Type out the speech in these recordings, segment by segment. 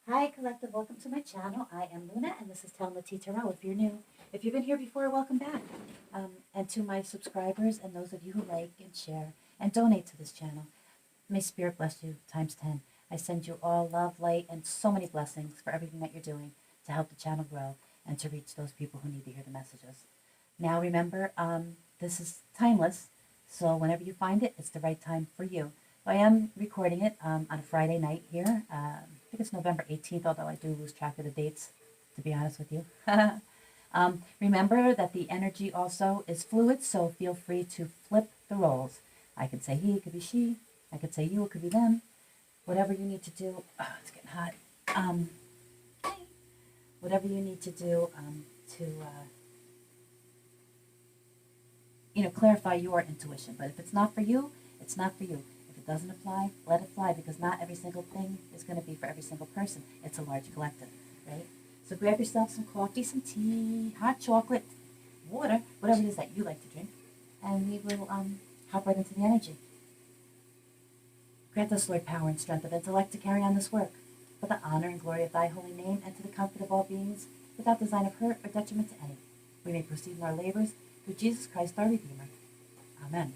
Hi, Collective. Welcome to my channel. I am Luna, and this is Tellin the Tea Tarot. If you're new, if you've been here before, welcome back. And to my subscribers and those of you who like and share and donate to this channel, may Spirit bless you times 10. I send you all love, light, and so many blessings for everything that you're doing to help the channel grow and to reach those people who need to hear the messages. Now, remember, this is timeless, so whenever you find it, it's the right time for you. I am recording it on a Friday night here. I think it's November 18th, although I do lose track of the dates, to be honest with you. Remember that the energy also is fluid, so feel free to flip the roles. I could say he, it could be she. I could say you, it could be them. Whatever you need to do. Oh, it's getting hot. Whatever you need to do to clarify your intuition. But if it's not for you, it's not for you. If it doesn't apply, let it fly, because not every single thing is going to be for every single person. It's a large collective, right? So grab yourself some coffee, some tea, hot chocolate, water, whatever it is that you like to drink, and we will hop right into the energy. Grant us, Lord, power and strength of intellect to carry on this work, for the honor and glory of thy holy name, and to the comfort of all beings, without design of hurt or detriment to any. We may proceed in our labors through Jesus Christ, our Redeemer. Amen.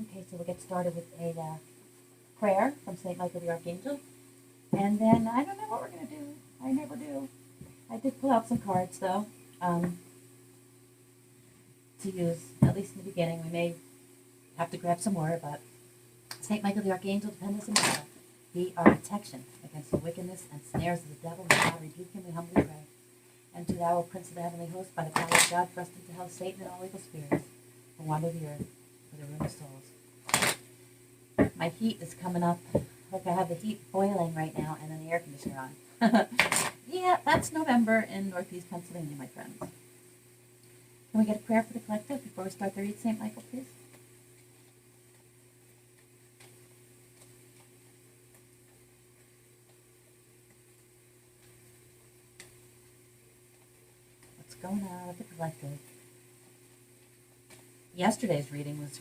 Okay, so we'll get started with a prayer from St. Michael the Archangel. And then I don't know what we're going to do. I never do. I did pull out some cards, though, to use, at least in the beginning. We may have to grab some more, but St. Michael the Archangel, defend us in battle. Be our protection against the wickedness and snares of the devil. May God rebuke him, we humbly pray. And do thou, O Prince of the heavenly host, by the power of God, thrust into hell Satan and all evil spirits, who wander the earth for the ruin of souls. My heat is coming up. Look, I have the heat boiling right now and then the air conditioner on. Yeah, that's November in Northeast Pennsylvania, my friends. Can we get a prayer for the collective before we start the read, St. Michael, please? What's going on with the collective? Yesterday's reading was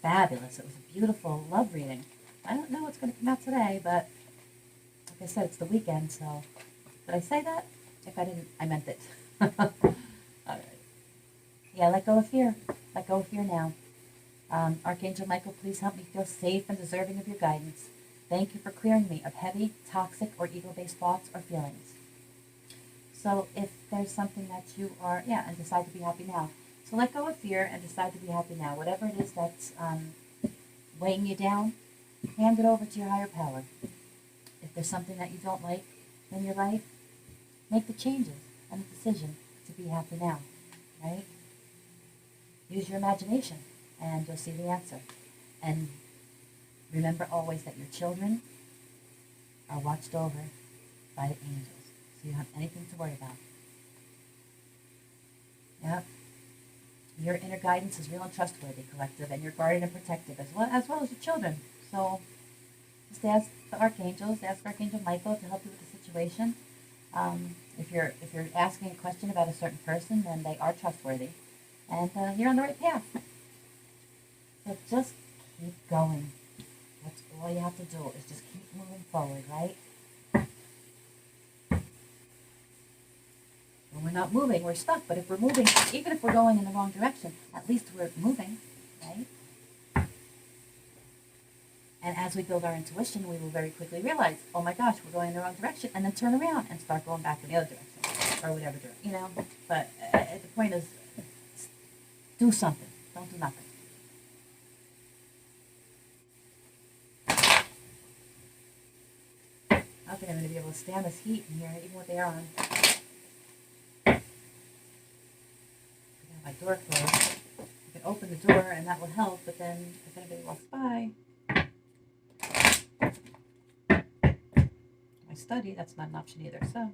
fabulous. It was a beautiful love reading. I don't know what's going to come out today, but like I said, it's the weekend, so did I say that? If I didn't, I meant it. All right. Yeah, let go of fear. Let go of fear now. Archangel Michael, please help me feel safe and deserving of your guidance. Thank you for clearing me of heavy, toxic, or ego-based thoughts or feelings. So if there's something that you are, and decide to be happy now. So let go of fear and decide to be happy now. Whatever it is that's weighing you down, hand it over to your higher power. If there's something that you don't like in your life, make the changes and the decision to be happy now, right? Use your imagination and you'll see the answer. And remember always that your children are watched over by the angels, so you don't have anything to worry about. Yep. Your inner guidance is real and trustworthy, collective, and you're guarded and protected as well as your children. So just ask the archangels, ask Archangel Michael to help you with the situation. If you're asking a question about a certain person, then they are trustworthy, and you're on the right path. So just keep going. That's all you have to do is just keep moving forward, right? When we're not moving, we're stuck. But if we're moving, even if we're going in the wrong direction, at least we're moving, right? And as we build our intuition, we will very quickly realize, oh my gosh, we're going in the wrong direction, and then turn around and start going back in the other direction, or whatever direction, But the point is, do something. Don't do nothing. I don't think I'm going to be able to stand this heat in here, even with the air on. My door closed. You can open the door and that will help, but then if anybody walks by my study, that's not an option either. So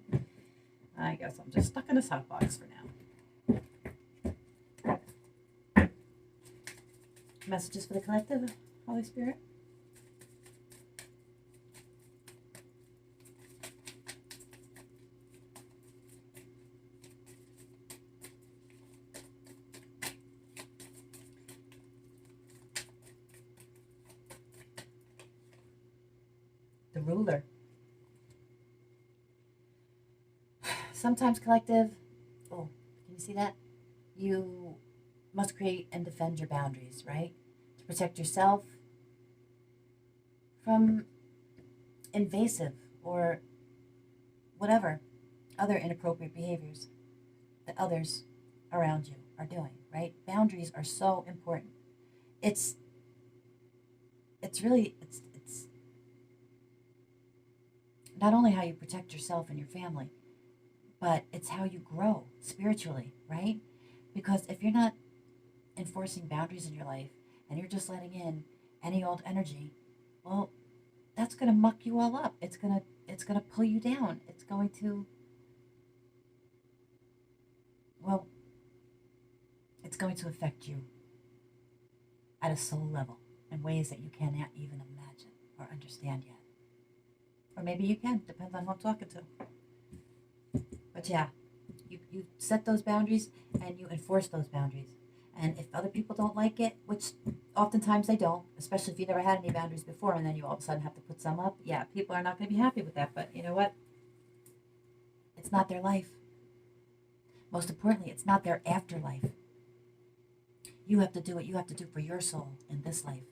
I guess I'm just stuck in this hot box for now. Messages for the collective, Holy Spirit. the ruler. Sometimes, collective, oh, can you see that? You must create and defend your boundaries, right? To protect yourself from invasive or whatever other inappropriate behaviors that others around you are doing, right? Boundaries are so important. It's it's not only how you protect yourself and your family, but it's how you grow spiritually, right? Because if you're not enforcing boundaries in your life and you're just letting in any old energy, well, that's going to muck you all up. It's going to pull you down. It's going to, well, it's going to affect you at a soul level in ways that you cannot even imagine or understand yet. Or maybe you can, depends on who I'm talking to. But yeah, you set those boundaries and you enforce those boundaries. And if other people don't like it, which oftentimes they don't, especially if you never had any boundaries before and then you all of a sudden have to put some up, yeah, people are not going to be happy with that. But you know what? It's not their life. Most importantly, it's not their afterlife. You have to do what you have to do for your soul in this life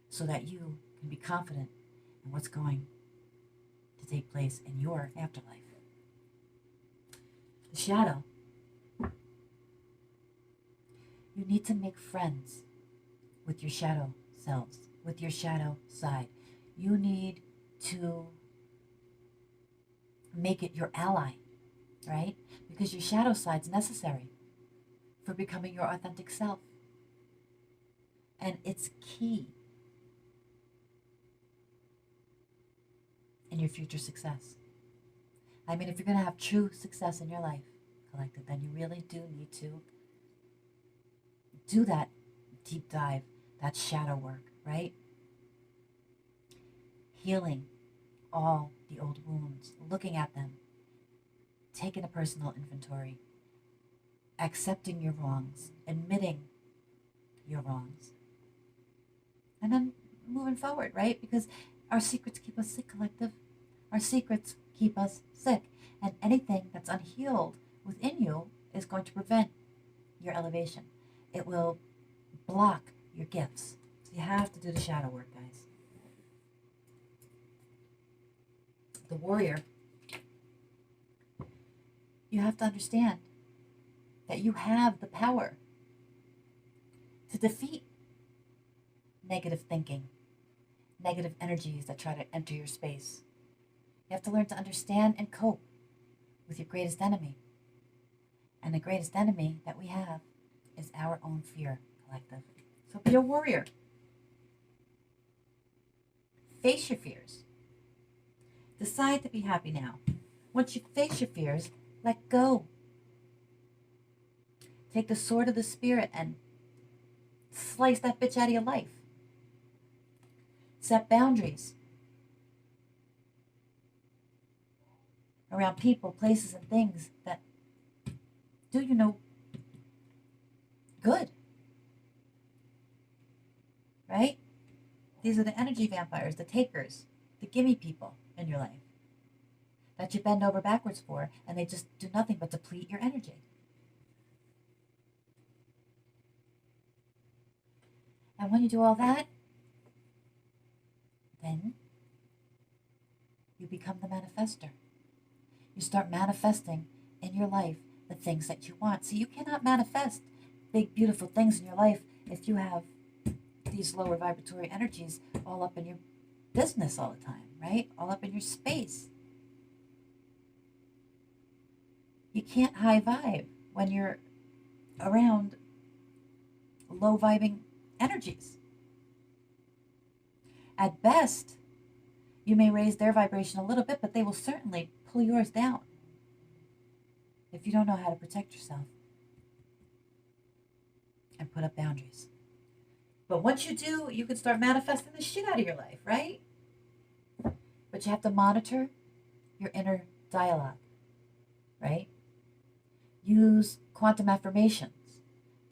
so that you can be confident in what's going to take place in your afterlife. The shadow. You need to make friends with your shadow selves, with your shadow side. You need to make it your ally, right? Because your shadow side's necessary for becoming your authentic self. And it's key in your future success. I mean, if you're going to have true success in your life, collective, then you really do need to do that deep dive, that shadow work, right? Healing all the old wounds, looking at them, taking a personal inventory, accepting your wrongs, admitting your wrongs, and then moving forward, right? Because our secrets keep us sick, collective. Our secrets keep us sick. And anything that's unhealed within you is going to prevent your elevation. It will block your gifts. So you have to do the shadow work, guys. The warrior, you have to understand that you have the power to defeat negative thinking, negative energies that try to enter your space. You have to learn to understand and cope with your greatest enemy. And the greatest enemy that we have is our own fear, collective. So be a warrior. Face your fears. Decide to be happy now. Once you face your fears, let go. Take the sword of the spirit and slice that bitch out of your life. Set boundaries around people, places, and things that do you no good. Right? These are the energy vampires, the takers, the gimme people in your life that you bend over backwards for, and they just do nothing but deplete your energy. And when you do all that, then you become the manifester. You start manifesting in your life the things that you want. So you cannot manifest big, beautiful things in your life if you have these lower vibratory energies all up in your business all the time, right? All up in your space. You can't high vibe when you're around low vibing energies. At best, you may raise their vibration a little bit, but they will certainly pull yours down if you don't know how to protect yourself and put up boundaries. But once you do, you can start manifesting the shit out of your life, right? But you have to monitor your inner dialogue, right? Use quantum affirmations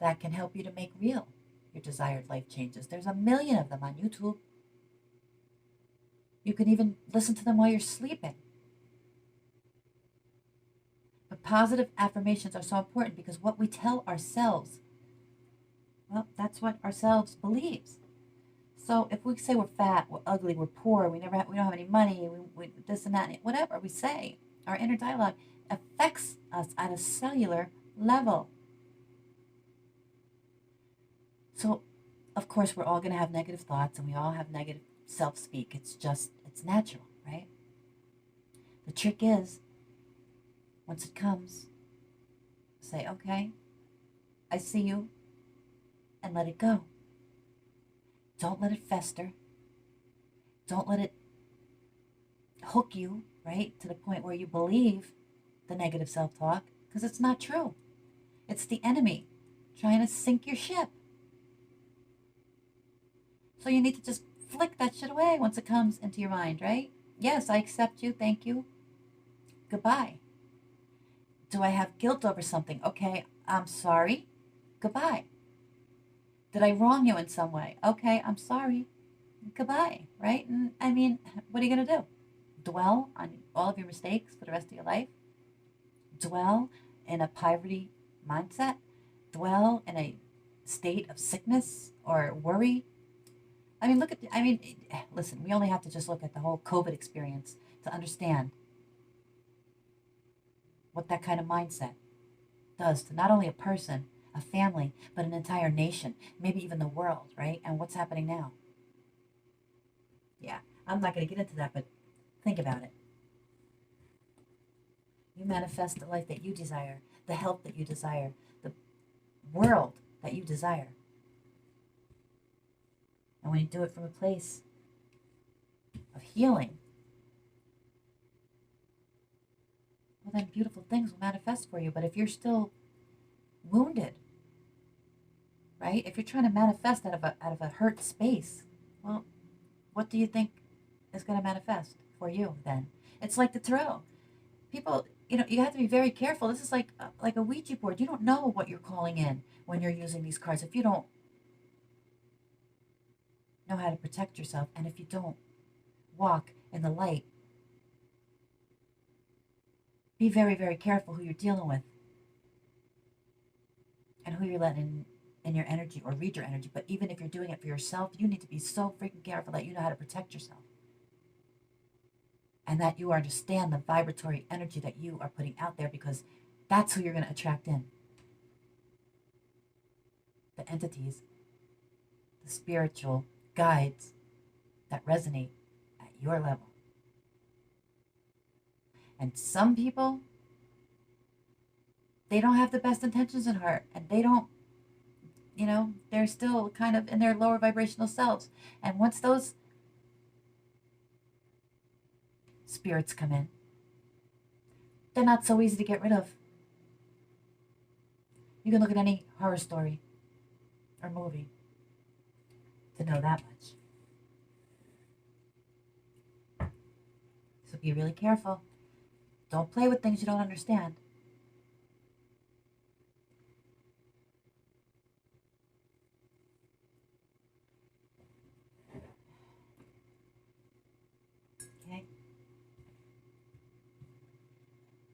that can help you to make real your desired life changes. There's a million of them on YouTube. You can even listen to them while you're sleeping. But positive affirmations are so important because what we tell ourselves, well, that's what ourselves believes. So if we say we're fat, we're ugly, we're poor, we don't have any money, we this and that, whatever we say, our inner dialogue affects us at a cellular level. So, of course, we're all going to have negative thoughts and we all have negative self speak. It's natural, right? The trick is, once it comes, say, okay, I see you, and let it go. Don't let it fester. Don't let it hook you, right, to the point where you believe the negative self talk, because it's not true. It's the enemy trying to sink your ship. So you need to just flick that shit away once it comes into your mind, right? Yes, I accept you. Thank you. Goodbye. Do I have guilt over something? Okay, I'm sorry. Goodbye. Did I wrong you in some way? Okay, I'm sorry. Goodbye, right? And I mean, what are you going to do? Dwell on all of your mistakes for the rest of your life? Dwell in a poverty mindset? Dwell in a state of sickness or worry? I mean, listen, we only have to just look at the whole COVID experience to understand what that kind of mindset does to not only a person, a family, but an entire nation, maybe even the world, right? And what's happening now? Yeah, I'm not going to get into that, but think about it. You manifest the life that you desire, the health that you desire, the world that you desire. And when you do it from a place of healing, well, then beautiful things will manifest for you. But if you're still wounded, right? If you're trying to manifest out of a hurt space, well, what do you think is going to manifest for you then? It's like the tarot. People, you have to be very careful. This is like a Ouija board. You don't know what you're calling in when you're using these cards. If you don't know how to protect yourself, and if you don't walk in the light, be very, very careful who you're dealing with and who you're letting in your energy or read your energy. But even if you're doing it for yourself, you need to be so freaking careful that you know how to protect yourself and that you understand the vibratory energy that you are putting out there, because that's who you're going to attract in. The entities, the spiritual guides that resonate at your level. And some people, they don't have the best intentions in heart, and they don't, they're still kind of in their lower vibrational selves. And once those spirits come in, they're not so easy to get rid of. You can look at any horror story or movie to know that much. So be really careful. Don't play with things you don't understand. Okay?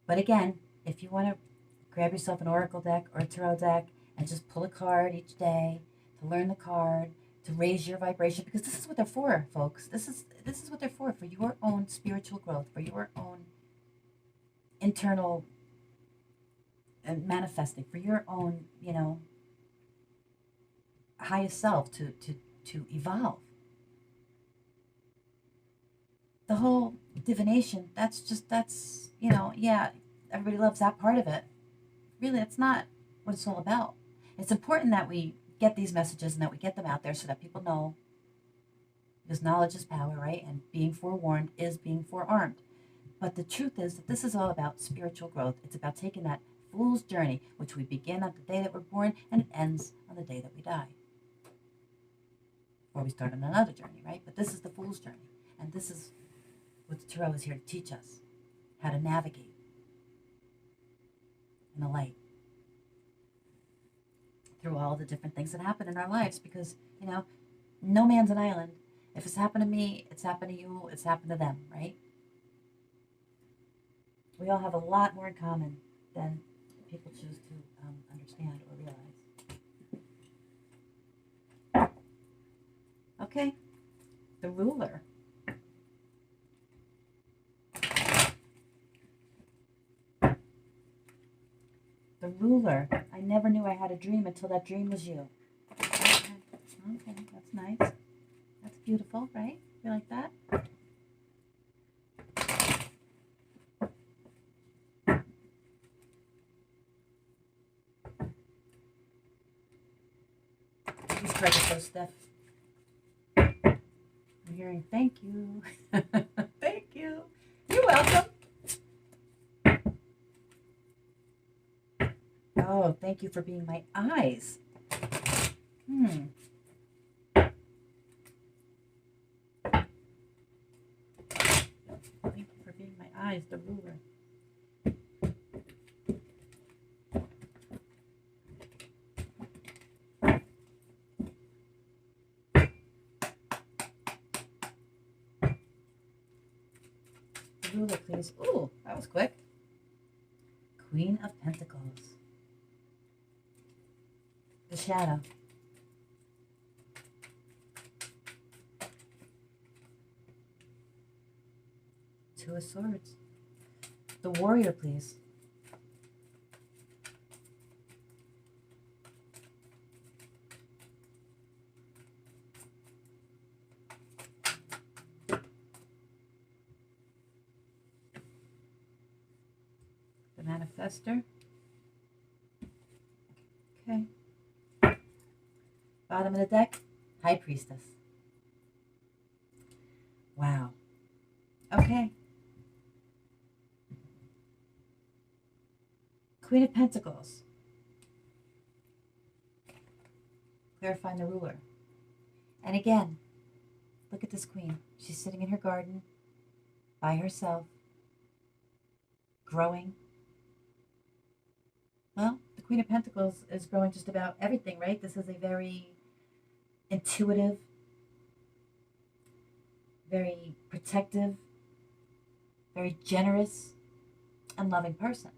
But again, if you want to grab yourself an oracle deck or a tarot deck and just pull a card each day to learn the card, to raise your vibration, because this is what they're for, folks. This is what they're for your own spiritual growth, for your own internal and manifesting, for your own, highest self to evolve. The whole divination, that's yeah, everybody loves that part of it. Really, that's not what it's all about. It's important that we get these messages and that we get them out there so that people know, because knowledge is power, right? And being forewarned is being forearmed. But the truth is that this is all about spiritual growth. It's about taking that fool's journey, which we begin on the day that we're born and it ends on the day that we die. Or we start on another journey, right? But this is the fool's journey. And this is what the tarot is here to teach us, how to navigate in the light through all the different things that happen in our lives, because no man's an island, If it's happened to me, it's happened to you, it's happened to them, right? We all have a lot more in common than people choose to understand or realize. Okay, the ruler. The ruler. I never knew I had a dream until that dream was you. Okay, that's nice. That's beautiful, right? You like that? These cards are so stiff. I'm hearing thank you. Thank you. You're welcome. Oh, thank you for being my eyes. Thank you for being my eyes, the ruler. The ruler, please. Ooh, that was quick. Queen of Pentacles. The shadow. Two of Swords. The warrior, please. The manifester. Okay. Bottom of the deck, High Priestess. Wow. Okay. Queen of Pentacles. Clarifying the ruler. And again, look at this queen. She's sitting in her garden by herself, growing. Well, the Queen of Pentacles is growing just about everything, right? This is a very intuitive, very protective, very generous, and loving person.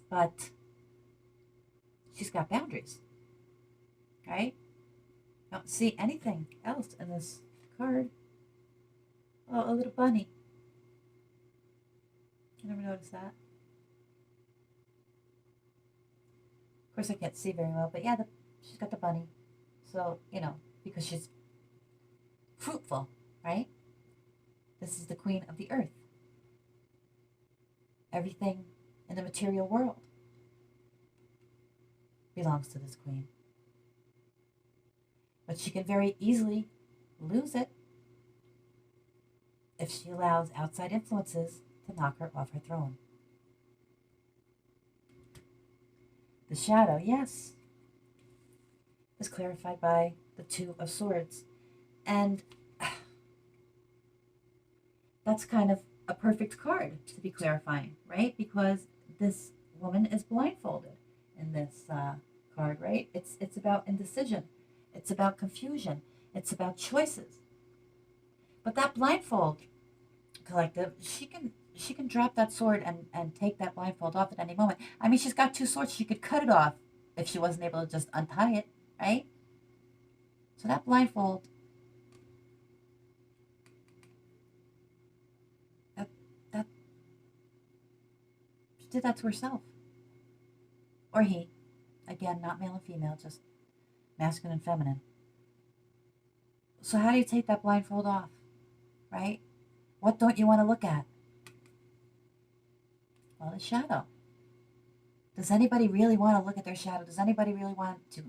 But she's got boundaries, right? I don't see anything else in this card. Oh, a little bunny. You never noticed that? Of course, I can't see very well, but yeah, she's got the bunny. So, because she's fruitful, right? This is the queen of the earth. Everything in the material world belongs to this queen. But she can very easily lose it if she allows outside influences to knock her off her throne. The shadow, yes, is clarified by the Two of Swords. And that's kind of a perfect card to be clarifying, right? Because this woman is blindfolded in this card, right? It's about indecision. It's about confusion. It's about choices. But that blindfold, collective, she can drop that sword and take that blindfold off at any moment. I mean, she's got two swords. She could cut it off if she wasn't able to just untie it, right? So that blindfold, that she did that to herself. Or he. Again, not male and female, just masculine and feminine. So how do you take that blindfold off, right? What don't you want to look at? Well, the shadow. Does anybody really want to look at their shadow? Does anybody really want to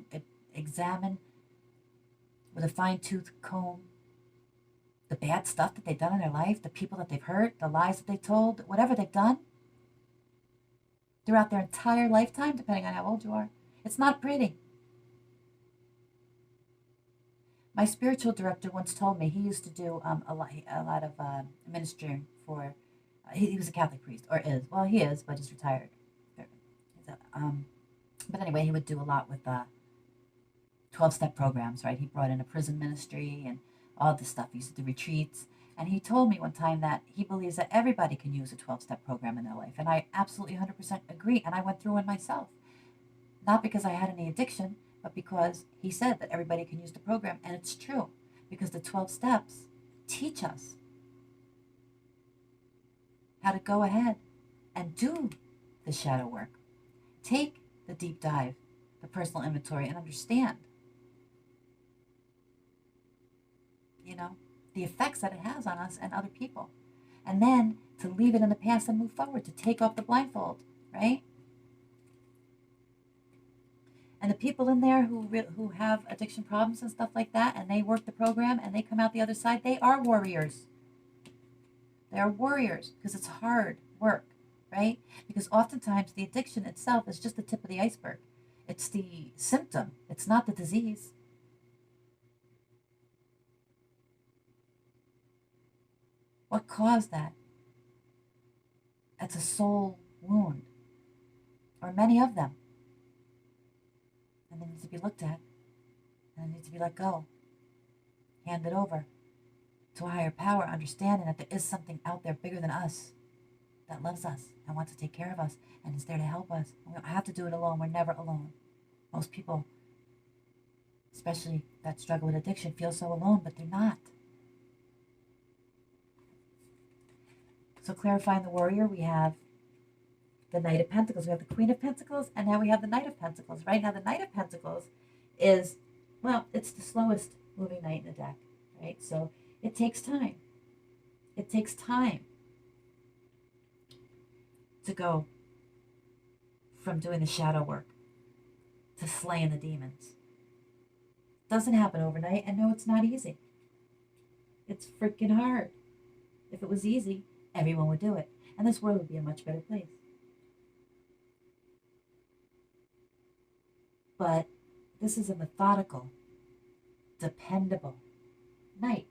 examine with a fine-tooth comb the bad stuff that they've done in their life, the people that they've hurt, the lies that they told, whatever they've done throughout their entire lifetime, depending on how old you are? It's not pretty. My spiritual director once told me he used to do a lot of ministering for. He was a Catholic priest, or is. Well, he is, but he's retired. But anyway, he would do a lot with 12-step programs, right? He brought in a prison ministry and all this stuff. He used to do retreats. And he told me one time that he believes that everybody can use a 12-step program in their life. And I absolutely 100% agree. And I went through one myself. Not because I had any addiction, but because he said that everybody can use the program. And it's true. Because the 12 steps teach us how to go ahead and do the shadow work. Take the deep dive, the personal inventory, and understand, the effects that it has on us and other people. And then to leave it in the past and move forward, to take off the blindfold, right? And the people in there who have addiction problems and stuff like that, and they work the program and they come out the other side, they are warriors. They are warriors because it's hard work, right? Because oftentimes the addiction itself is just the tip of the iceberg. It's the symptom. It's not the disease. What caused that? It's a soul wound, or many of them. And they need to be looked at, and they need to be let go, handed over to a higher power, understanding that there is something out there bigger than us that loves us and wants to take care of us and is there to help us. We don't have to do it alone. We're never alone. Most people, especially that struggle with addiction, feel so alone, but they're not. So clarifying the warrior, we have the Knight of Pentacles, we have the Queen of Pentacles, and now we have the Knight of Pentacles. Right now the Knight of Pentacles is, well, it's the slowest moving knight in the deck, right? So it takes time. It takes time to go from doing the shadow work to slaying the demons. Doesn't happen overnight, and no, it's not easy. It's freaking hard. If it was easy, everyone would do it, and this world would be a much better place. But this is a methodical, dependable knight.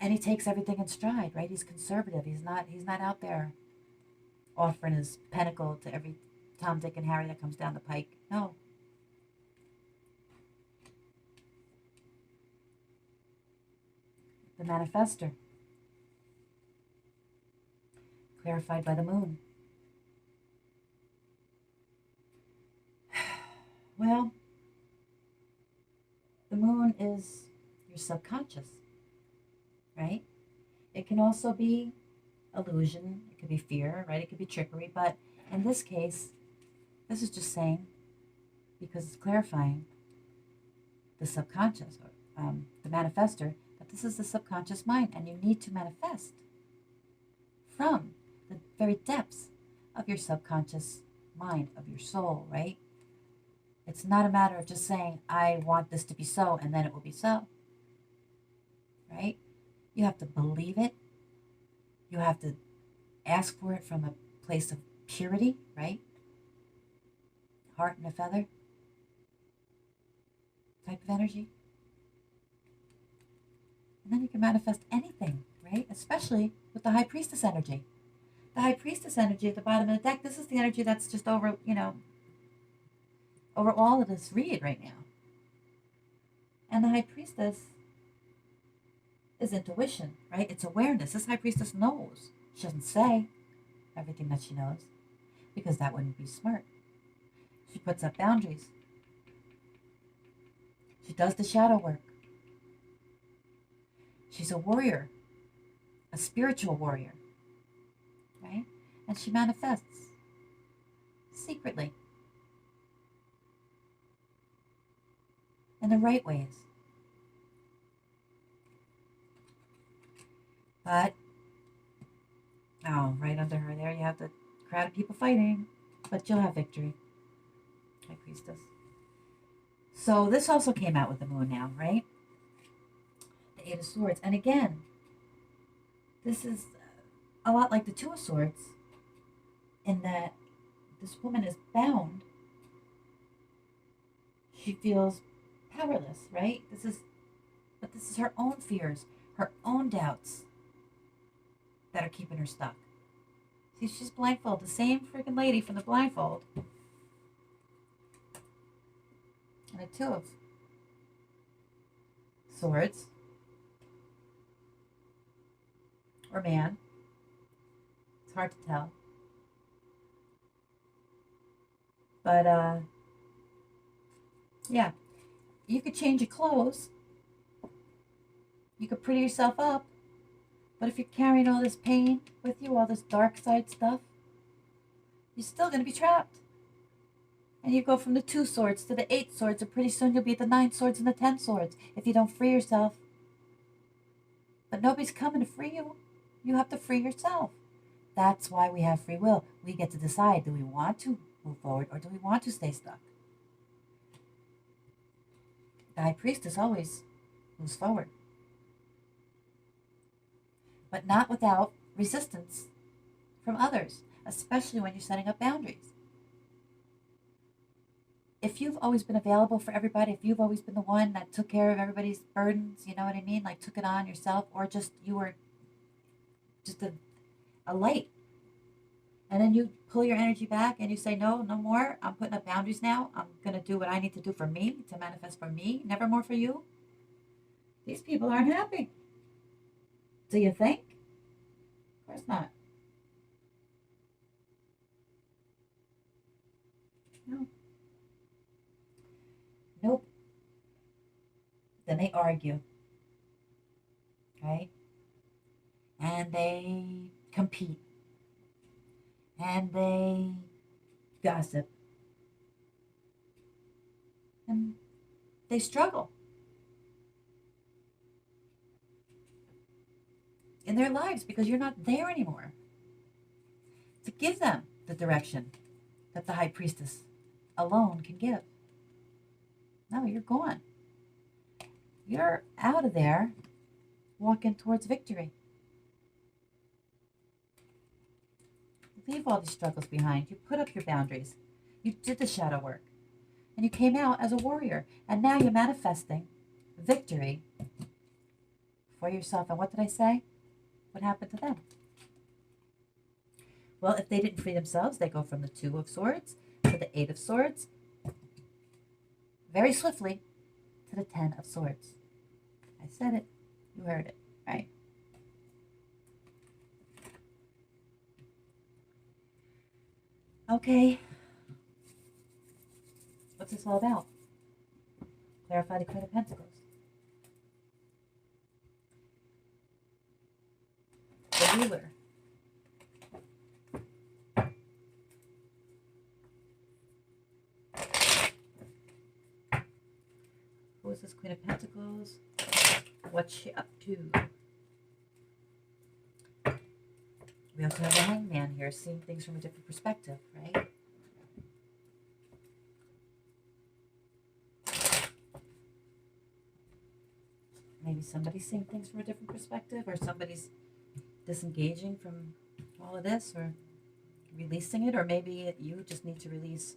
And he takes everything in stride, right? He's conservative. He's not out there offering his pinnacle to every Tom, Dick, and Harry that comes down the pike. No. The manifester, clarified by the moon. Well, the moon is your subconscious, right? It can also be illusion. It could be fear, right? It could be trickery. But in this case, this is just saying, because it's clarifying the subconscious, or the manifester, that this is the subconscious mind, and you need to manifest from the very depths of your subconscious mind, of your soul, right? It's not a matter of just saying, I want this to be so, and then it will be so, right? You have to believe it. You have to ask for it from a place of purity, right? Heart and a feather type of energy. And then you can manifest anything, right? Especially with the High Priestess energy. The High Priestess energy at the bottom of the deck, this is the energy that's just over, over all of this read right now. And the High Priestess is intuition, right? It's awareness. This High Priestess knows. She doesn't say everything that she knows, because that wouldn't be smart. She puts up boundaries. She does the shadow work. She's a warrior, a spiritual warrior, right? And she manifests secretly in the right ways. But, right under her there, you have the crowd of people fighting, but you'll have victory, High Priestess. So this also came out with the moon now, right? The Eight of Swords. And again, this is a lot like the Two of Swords, in that this woman is bound. She feels powerless, right? But this is her own fears, her own doubts that are keeping her stuck. See, she's blindfolded. The same freaking lady from the blindfold and a Two of Swords, or man. It's hard to tell. But, yeah, you could change your clothes. You could pretty yourself up. But if you're carrying all this pain with you, all this dark side stuff, you're still going to be trapped. And you go from the 2 swords to the 8 swords, and pretty soon you'll be at the 9 swords and the 10 swords if you don't free yourself. But nobody's coming to free you. You have to free yourself. That's why we have free will. We get to decide, do we want to move forward or do we want to stay stuck? The High Priestess always moves forward. But not without resistance from others, especially when you're setting up boundaries. If you've always been available for everybody, if you've always been the one that took care of everybody's burdens, you know what I mean? Like took it on yourself, or just you were just a light. And then you pull your energy back and you say, no, no more. I'm putting up boundaries now. I'm going to do what I need to do for me, to manifest for me, never more for you. These people aren't happy. Do you think? Of course not. No. Nope. Then they argue, right? And they compete. And they gossip. And they struggle in their lives because you're not there anymore to give them the direction that the High Priestess alone can give. No, you're gone. You're out of there walking towards victory. Leave all these struggles behind. You put up your boundaries. You did the shadow work. And you came out as a warrior. And now you're manifesting victory for yourself. And what did I say? What happened to them? Well, if they didn't free themselves, they go from the 2 of Swords to the 8 of Swords very swiftly to the 10 of Swords. I said it. You heard it, right? Okay. What's this all about? Clarify the Queen of Pentacles. The Ruler. Who is this Queen of Pentacles? What's she up to? We also have the Hangman here, seeing things from a different perspective, right? Maybe somebody's seeing things from a different perspective, or somebody's disengaging from all of this, or releasing it, or maybe you just need to release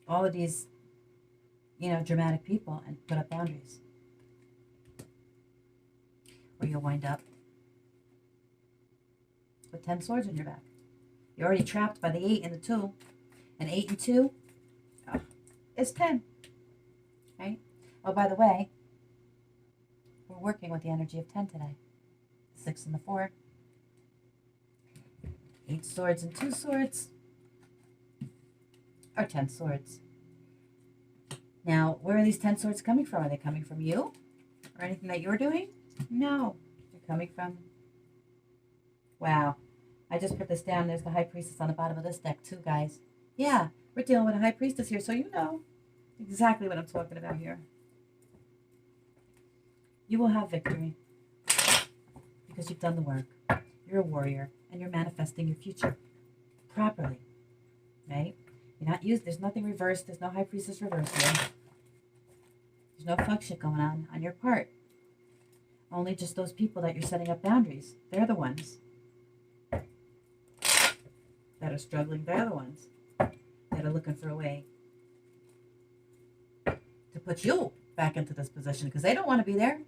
all of these, dramatic people and put up boundaries. Or you'll wind up with 10 swords on your back. You're already trapped by the 8 and the 2. And 8 and 2 is 10. Right? Oh, by the way, we're working with the energy of 10 today. 6 and the 4. 8 swords and 2 swords are 10 swords. Now, where are these 10 swords coming from? Are they coming from you? Or anything that you're doing? No. They're coming from... Wow. I just put this down. There's the High Priestess on the bottom of this deck too, guys. Yeah, we're dealing with a High Priestess here, so you know exactly what I'm talking about here. You will have victory because you've done the work. You're a warrior, and you're manifesting your future properly, right? You're not used. There's nothing reversed. There's no High Priestess reverse here. There's no fuck shit going on your part. Only just those people that you're setting up boundaries. They're the ones that are struggling. They're the ones that are looking for a way to put you back into this position because they don't want to be there.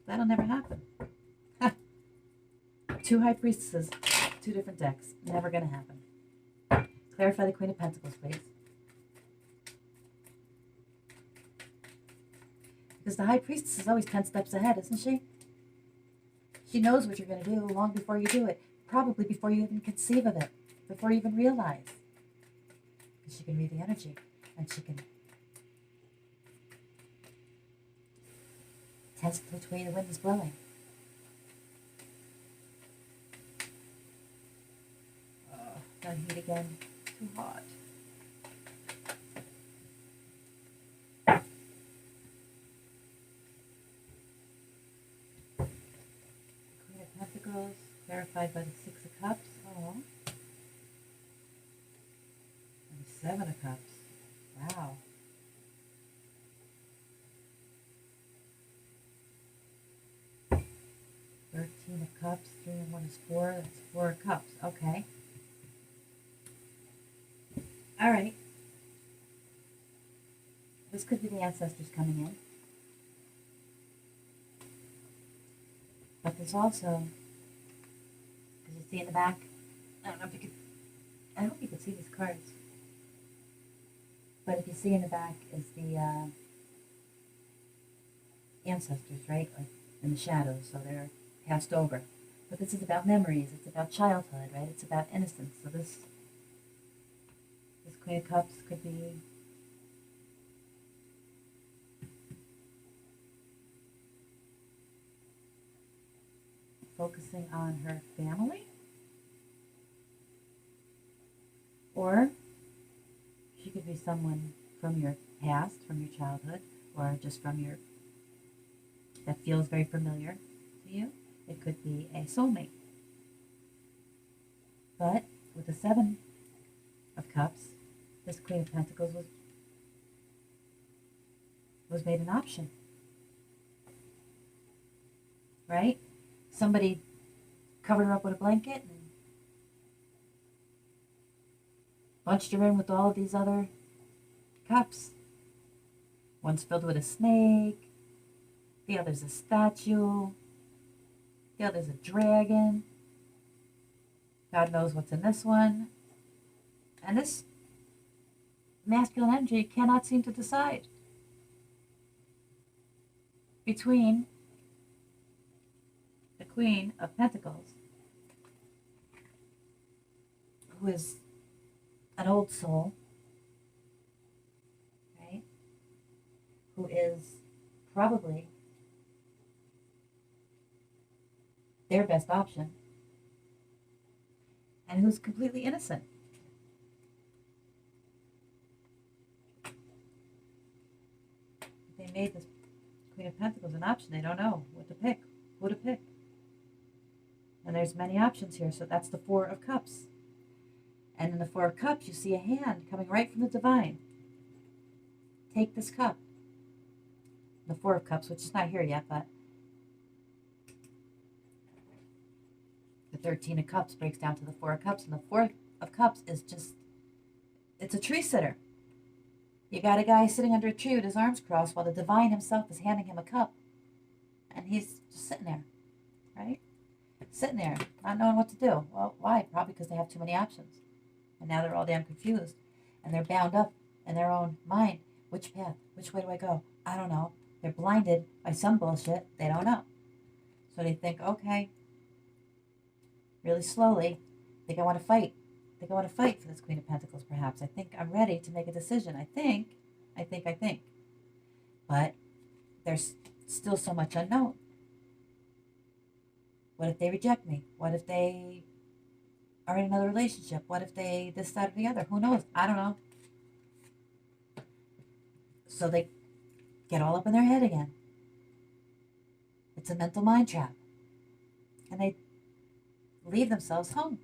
That'll never happen. 2 High Priestesses, 2 different decks. Never going to happen. Clarify the Queen of Pentacles, please. Because the High Priestess is always 10 steps ahead, isn't she? She knows what you're going to do long before you do it. Probably before you even conceive of it. Before you even realize. Because she can read the energy. And she can test which way the wind is blowing. Not heat again. Too hot. Queen of Pentacles, clarified by the Six of Cups. Oh. And the Seven of Cups. Wow. Thirteen of Cups, 3 and 1 is 4. That's 4 of Cups. Okay. All right. This could be the ancestors coming in. But there's also, as you see in the back, I don't know if you could, I hope you could see these cards. But if you see in the back is the ancestors, right? Like in the shadows, so they're passed over. But this is about memories. It's about childhood, right? It's about innocence. So this Queen of Cups could be focusing on her family, or she could be someone from your past, from your childhood, or just from your, that feels very familiar to you. It could be a soulmate. But with the Seven of Cups, this Queen of Pentacles was made an option. Right? Somebody covered her up with a blanket and bunched her in with all of these other cups. One's filled with a snake, the other's a statue, the other's a dragon. God knows what's in this one. And this masculine energy cannot seem to decide between the Queen of Pentacles, who is an old soul, right? Who is probably their best option, and who's completely innocent. They made this Queen of Pentacles an option. They don't know what to pick, who to pick. And there's many options here, so that's the Four of Cups. And in the Four of Cups, you see a hand coming right from the divine. Take this cup. The Four of Cups, which is not here yet, but the 13 of Cups breaks down to the Four of Cups, and the Four of Cups is just, it's a tree sitter. You got a guy sitting under a tree with his arms crossed while the divine himself is handing him a cup. And he's just sitting there, right? Sitting there, not knowing what to do. Well, why? Probably because they have too many options. And now they're all damn confused. And they're bound up in their own mind. Which path? Which way do I go? I don't know. They're blinded by some bullshit they don't know. So they think, okay, really slowly, I think I want to fight. I think I want to fight for this Queen of Pentacles, perhaps. I think I'm ready to make a decision. I think. But there's still so much unknown. What if they reject me? What if they are in another relationship? What if they this, that, or the other? Who knows? I don't know. So they get all up in their head again. It's a mental mind trap. And they leave themselves hung,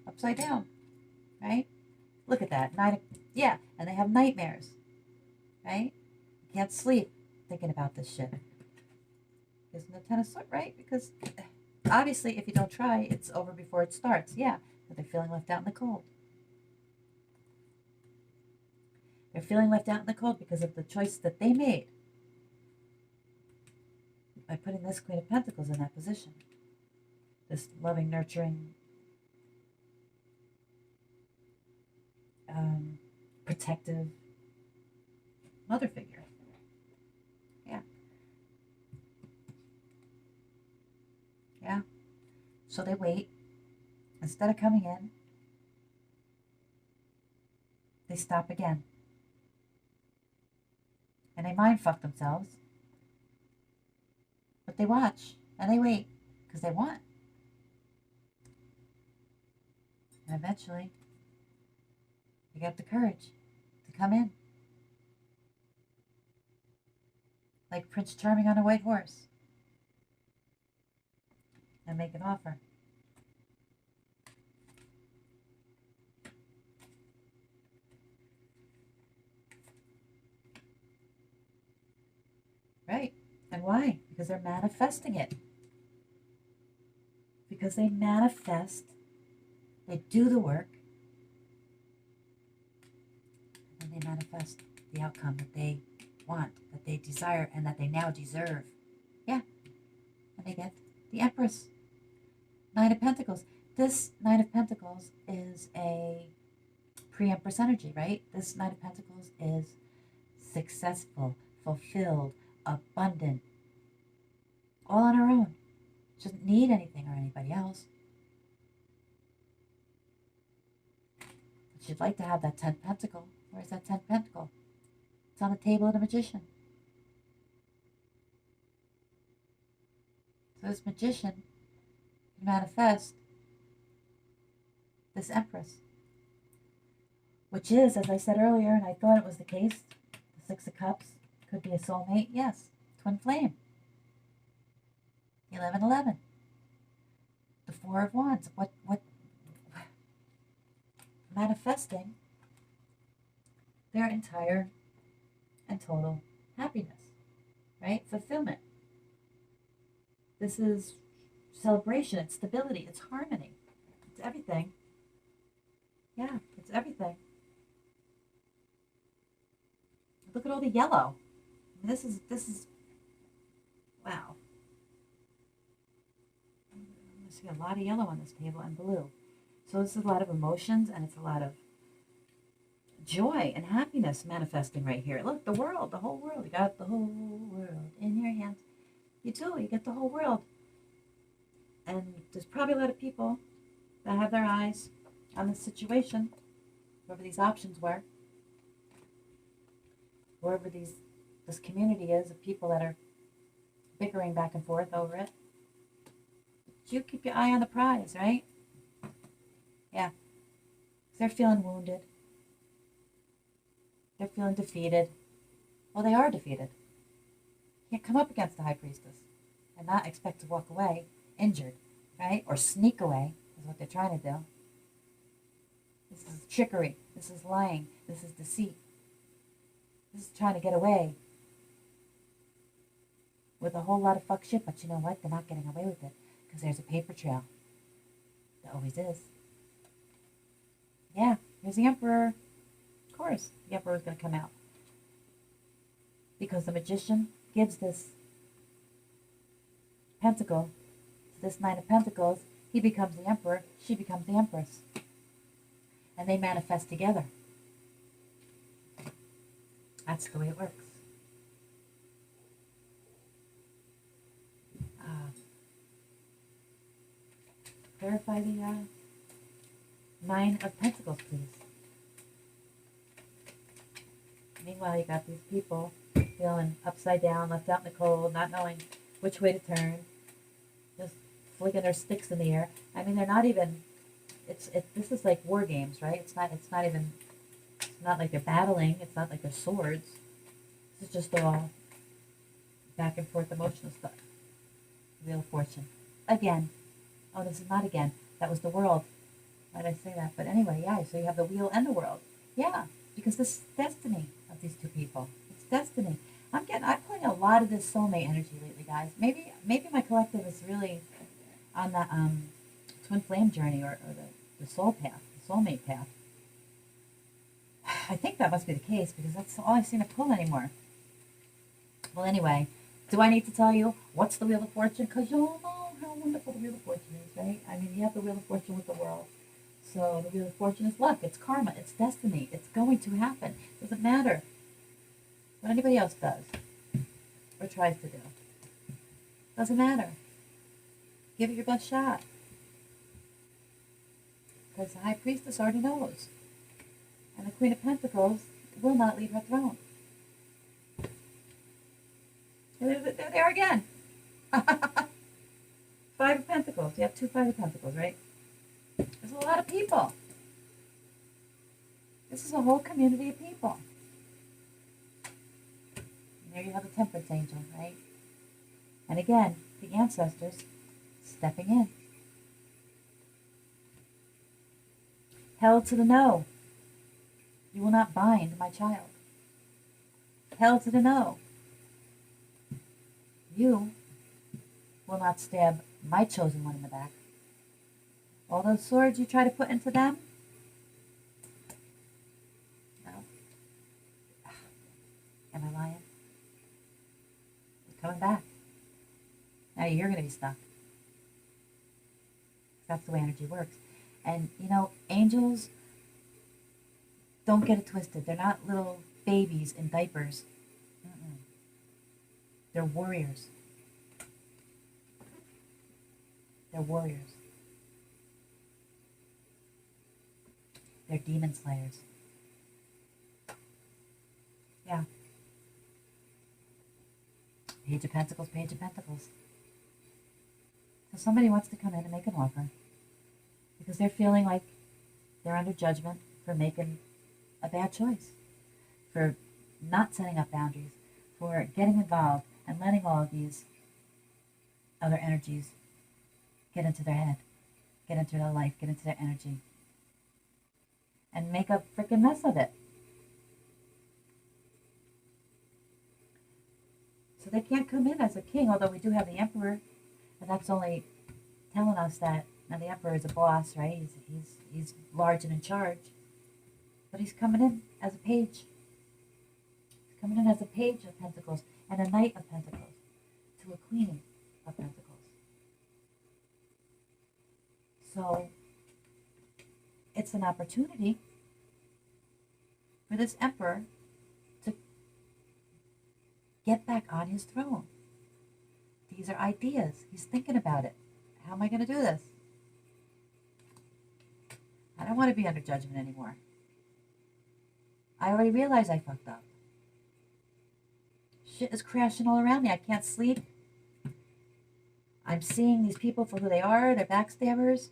upside down, right? Look at that. Yeah, and they have nightmares, right? You can't sleep thinking about this shit. Isn't the Ten of Swords, right? Because obviously, if you don't try, it's over before it starts. Yeah, but they're feeling left out in the cold. They're feeling left out in the cold because of the choice that they made by putting this Queen of Pentacles in that position. This loving, nurturing, protective mother figure. Yeah. So they wait. Instead of coming in, they stop again. And they mind fuck themselves. But they watch and they wait because they want. And eventually, they get the courage to come in. Like Prince Charming on a white horse. And make an offer. Right. And why? Because they're manifesting it. Because they manifest, they do the work, and they manifest the outcome that they want, that they desire, and that they now deserve. Yeah. And they get the Empress. Nine of Pentacles. This Nine of Pentacles is a pre-Empress energy, right? This Nine of Pentacles is successful, fulfilled, abundant, all on her own. She doesn't need anything or anybody else. But she'd like to have that 10th pentacle. Where's that 10th pentacle? It's on the table of the magician. So this magician can manifest this Empress, which is, as I said earlier, and I thought it was the case, the Six of Cups could be a soulmate. Yes, twin flame. 1111. The Four of Wands. What manifesting their entire and total happiness, right? Fulfillment. This is celebration, it's stability, it's harmony, it's everything. Yeah, it's everything. Look at all the yellow. I mean, this is wow. I see a lot of yellow on this table and blue. So this is a lot of emotions and it's a lot of joy and happiness manifesting right here. Look, the world, the whole world. You got the whole world in your hands. You do, you get the whole world. And there's probably a lot of people that have their eyes on this situation, wherever these options were, wherever this community is of people that are bickering back and forth over it. But you keep your eye on the prize, right? Yeah. They're feeling wounded. They're feeling defeated. Well, they are defeated. You can't come up against the High Priestess and not expect to walk away injured, right? Or sneak away is what they're trying to do. This is trickery. This is lying. This is deceit. This is trying to get away with a whole lot of fuck shit. But you know what? They're not getting away with it because there's a paper trail. There always is. Yeah, here's the Emperor. Of course, the Emperor is going to come out. Because the magician gives this pentacle to this Nine of Pentacles. He becomes the Emperor. She becomes the Empress. And they manifest together. That's the way it works. Verify the Nine of Pentacles, please. Meanwhile, you got these people feeling upside down, left out in the cold, not knowing which way to turn, just flicking their sticks in the air. I mean, they're not even. This is like war games, right? It's not like they're battling. It's not like they're swords. This is just all back and forth emotional stuff. Wheel of Fortune. Again. Oh, this is not again. That was the World. Why did I say that? But anyway, yeah, so you have the Wheel and the World. Yeah, because this is destiny of these two people. It's destiny. I'm putting a lot of this soulmate energy lately, guys. Maybe my collective is really on the twin flame journey or the soul path, the soulmate path. I think that must be the case because that's all I seem to pull anymore. Well, anyway, do I need to tell you what's the Wheel of Fortune? Because you all know how wonderful the Wheel of Fortune is, right? I mean, you have the Wheel of Fortune with the world. So the Wheel of Fortune is luck, it's karma, it's destiny. It's going to happen. It doesn't matter what anybody else does or tries to do. Doesn't matter. Give it your best shot. because the High Priestess already knows. And the Queen of Pentacles will not leave her throne. There they are again. Five of Pentacles. You have two Five of Pentacles, right? There's a lot of people. This is a whole community of people. And there you have the Temperance Angel, right? And again, the ancestors stepping in. Hell to the no. You will not bind my child. Hell to the no. You will not stab my chosen one in the back. All those swords you try to put into them, no. Am I lying? They're coming back. Now you're going to be stuck. That's the way energy works. And, you know, angels, don't get it twisted. They're not little babies in diapers. Mm-mm. They're warriors. They're warriors. They're demon slayers. Yeah. Page of Pentacles, Page of Pentacles. So somebody wants to come in and make an offer because they're feeling like they're under judgment for making a bad choice, for not setting up boundaries, for getting involved and letting all of these other energies get into their head, get into their life, get into their energy, and make a freaking mess of it. So they can't come in as a king, although we do have the Emperor, and that's only telling us that now the Emperor is a boss, right? He's large and in charge. But he's coming in as a page. He's coming in as a Page of Pentacles and a Knight of Pentacles to a Queen of Pentacles. So it's an opportunity for this Emperor to get back on his throne. These are ideas. He's thinking about it. How am I going to do this? I don't want to be under judgment anymore. I already realize I fucked up. Shit is crashing all around me. I can't sleep. I'm seeing these people for who they are. They're backstabbers.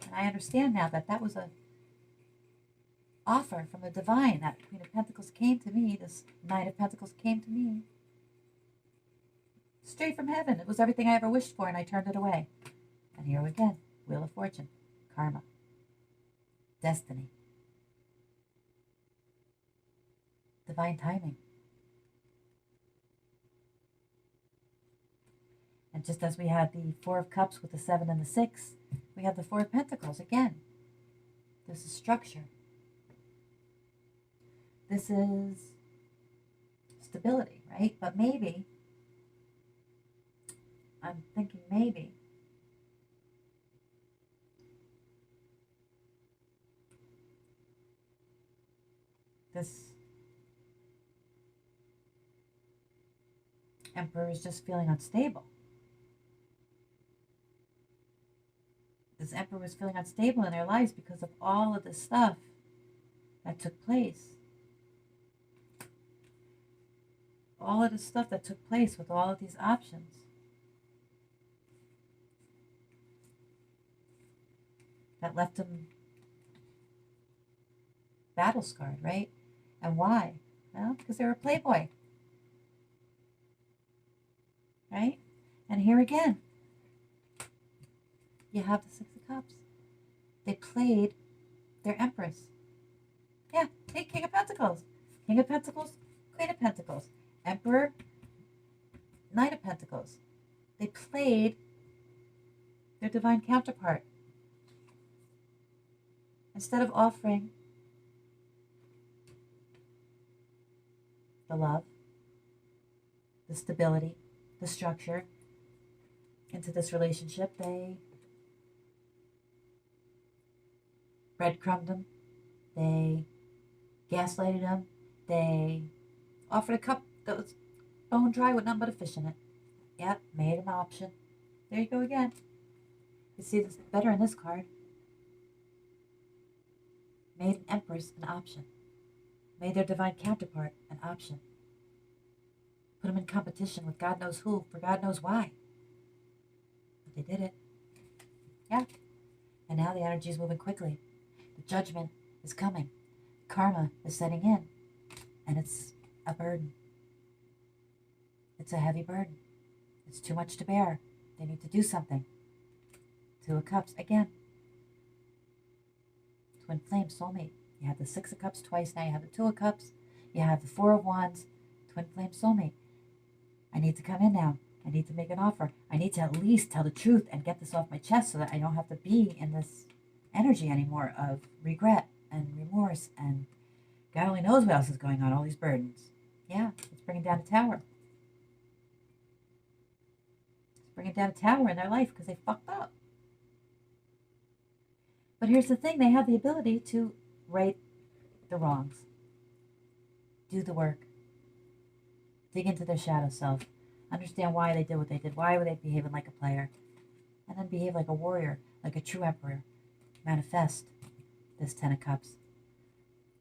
And I understand now that that was a offer from the divine. That Queen of Pentacles came to me. This Knight of Pentacles came to me. Straight from heaven. It was everything I ever wished for, and I turned it away. And here again. Wheel of Fortune. Karma. Destiny. Divine timing. And just as we had the Four of Cups with the 7 and the 6, we have the Four of Pentacles again. This is structure. This is stability, right? But maybe, I'm thinking maybe, this Emperor is just feeling unstable. This Emperor was feeling unstable in their lives because of all of this stuff that took place. All of the stuff that took place with all of these options. That left him battle scarred, right? And why? Well, because they were a playboy. Right? And here again, you have the Six of Cups. They played their Empress. Yeah, hey, King of Pentacles. King of Pentacles, Queen of Pentacles. Emperor, Knight of Pentacles. They played their divine counterpart. Instead of offering the love, the stability, the structure into this relationship, they breadcrumbed him, they gaslighted him, they offered a cup that was bone dry with nothing but a fish in it. Yep, made an option. There you go again. You see this better in this card. made an empress an option, made their divine counterpart an option, put them in competition with God knows who for God knows why. But they did it. Yeah. And now the energy is moving quickly. The judgment is coming. Karma is setting in. And it's a burden. It's a heavy burden. It's too much to bear. They need to do something. Two of Cups again. Twin flame, soulmate. You have the Six of Cups twice. Now you have the Two of Cups. You have the Four of Wands. Twin flame, soulmate. I need to come in now. I need to make an offer. I need to at least tell the truth and get this off my chest so that I don't have to be in this energy anymore of regret and remorse and God only knows what else is going on, all these burdens. Yeah, it's bringing down a tower. It's bringing down a tower in their life because they fucked up. But here's the thing, they have the ability to right the wrongs. Do the work. Dig into their shadow self. Understand why they did what they did. Why were they behaving like a player? And then behave like a warrior, like a true emperor. Manifest this 10 of Cups.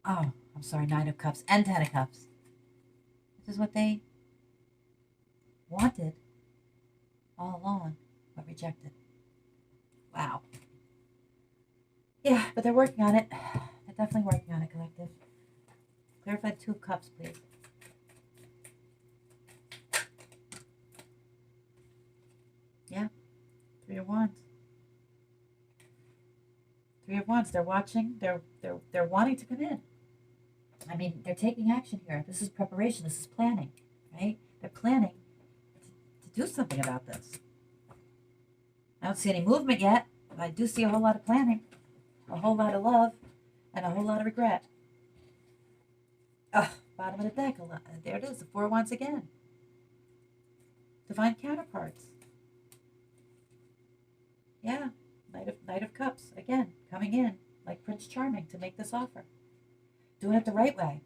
Oh, I'm sorry, 9 of Cups and 10 of Cups. This is what they wanted all along, but rejected. Wow. Yeah, but they're working on it. They're definitely working on it, collective. Clarify the 2 of Cups, please. Yeah, 3 of Wands. 3 of Wands. They're watching. They're wanting to come in. I mean, they're taking action here. This is preparation. This is planning, right? They're planning to do something about this. I don't see any movement yet, but I do see a whole lot of planning, a whole lot of love, and a whole lot of regret. Oh, bottom of the deck. There it is. The 4 of Wands again. Divine counterparts. Yeah, Knight of Cups, again, coming in like Prince Charming to make this offer. Doing it the right way.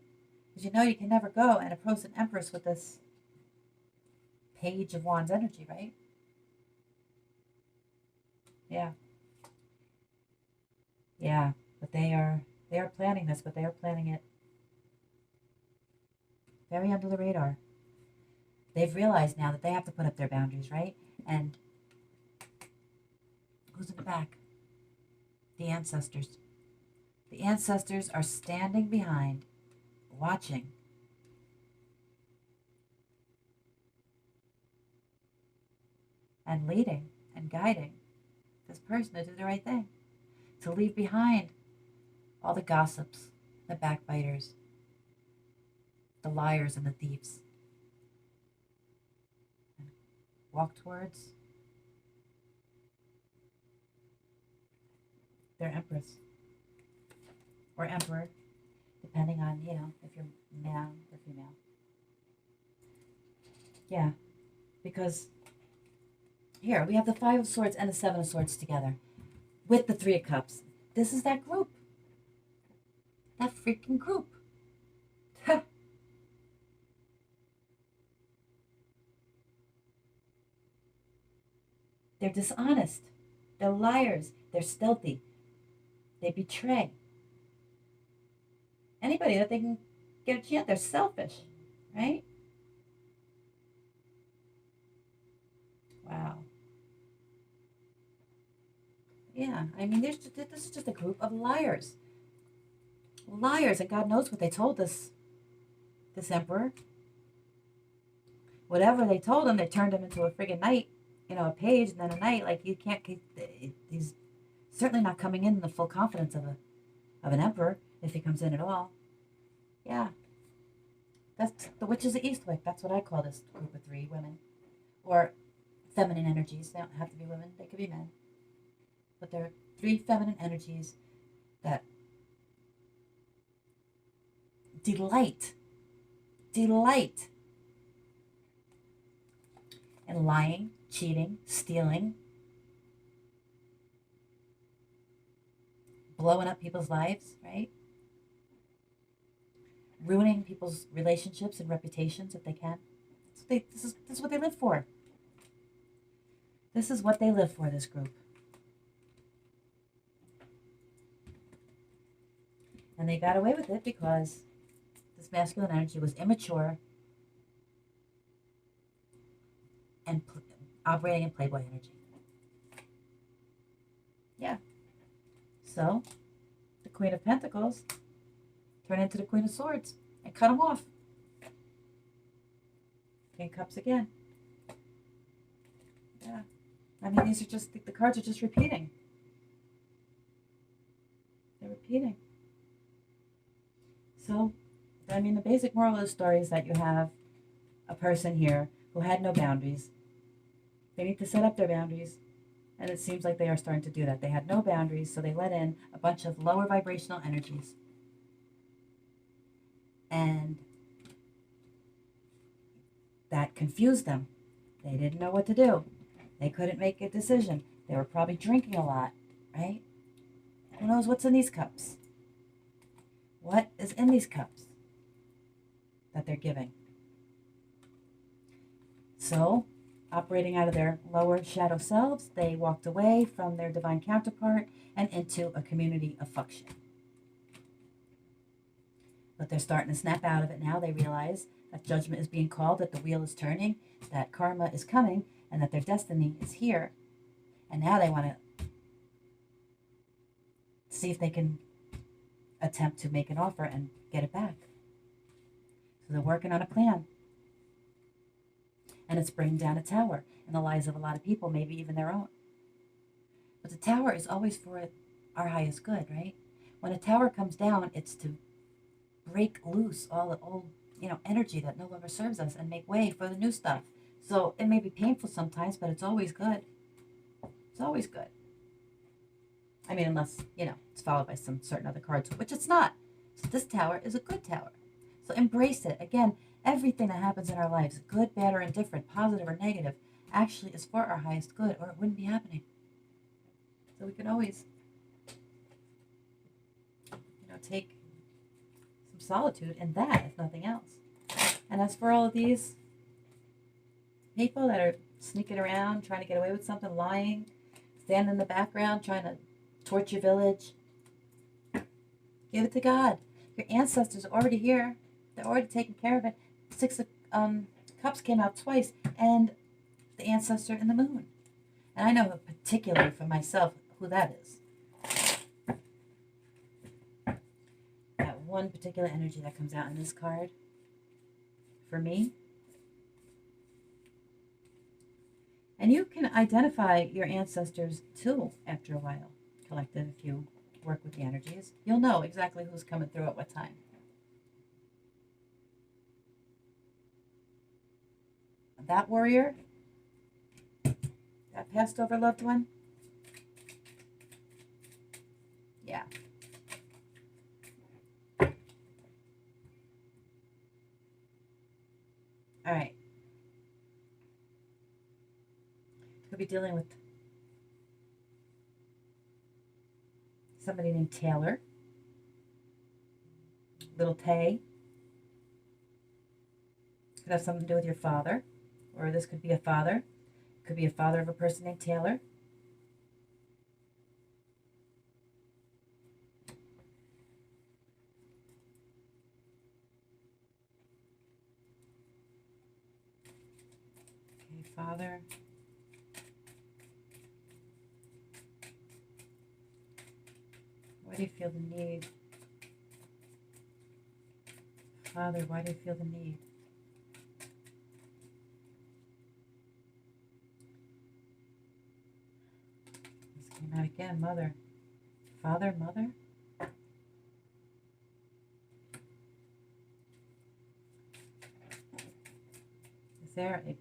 Because you know you can never go and approach an Empress with this Page of Wands energy, right? Yeah. Yeah, but they are planning this, but they are planning it very under the radar. They've realized now that they have to put up their boundaries, right? And who's in the back? The ancestors. The ancestors are standing behind, watching. And leading and guiding this person to do the right thing. To leave behind all the gossips, the backbiters, the liars and the thieves. And walk towards their Empress. Or Emperor, depending on, if you're male or female. Yeah, because here we have the 5 of Swords and the 7 of Swords together with the 3 of Cups. This is that group. That freaking group. They're dishonest. They're liars. They're stealthy. They betray anybody that they can get a chance. They're selfish, right? Wow. Yeah, I mean, this is just a group of liars. Liars, and God knows what they told this emperor. Whatever they told him, they turned him into a friggin' knight, a page, and then a knight. Like, you can't, he's certainly not coming in the full confidence of an emperor, if he comes in at all. Yeah. That's the Witches of Eastwick. That's what I call this group of 3 women. Or feminine energies. They don't have to be women. They could be men. But they're 3 feminine energies that delight in lying, cheating, stealing, blowing up people's lives, right? Ruining people's relationships and reputations if they can. This is what they live for. This is what they live for, this group. And they got away with it because this masculine energy was immature and operating in Playboy energy. Yeah. So the Queen of Pentacles turned into the Queen of Swords and cut him off. King of Cups again. Yeah. I mean, these are just, the cards are just repeating. They're repeating. So, I mean, the basic moral of the story is that you have a person here who had no boundaries. They need to set up their boundaries. And it seems like they are starting to do that. They had no boundaries, so they let in a bunch of lower vibrational energies. And that confused them. They didn't know what to do. They couldn't make a decision. They were probably drinking a lot, right? Who knows what's in these cups? What is in these cups that they're giving? So, operating out of their lower shadow selves, they walked away from their divine counterpart and into a community of function. But they're starting to snap out of it now. They realize that judgment is being called, that the wheel is turning, that karma is coming, and that their destiny is here. And now they want to see if they can attempt to make an offer and get it back. So they're working on a plan. And it's bringing down a tower in the lives of a lot of people, maybe even their own. But the tower is always for our highest good, right? When a tower comes down, it's to break loose all the old, energy that no longer serves us and make way for the new stuff. So it may be painful sometimes, but it's always good. It's always good. I mean, unless, it's followed by some certain other cards, which it's not. So this tower is a good tower. So embrace it. Again, everything that happens in our lives, good, bad, or indifferent, positive or negative, actually is for our highest good, or it wouldn't be happening. So we can always, take some solitude in that, if nothing else. And as for all of these people that are sneaking around, trying to get away with something, lying, standing in the background, trying to torch your village, give it to God. Your ancestors are already here. They're already taking care of it. Six of Cups came out twice, and the ancestor and the moon. And I know particularly for myself who that is. That one particular energy that comes out in this card, for me. And you can identify your ancestors too after a while, collective, if you work with the energies. You'll know exactly who's coming through at what time. That warrior, that passed over loved one, yeah. All right. Could be dealing with somebody named Taylor, little Tay. Could have something to do with your father, or this could be a father. Could be a father of a person named Taylor. Okay, father. Why do you feel the need? Father, why do you feel the need? This came out again, mother. Father, mother? Is there a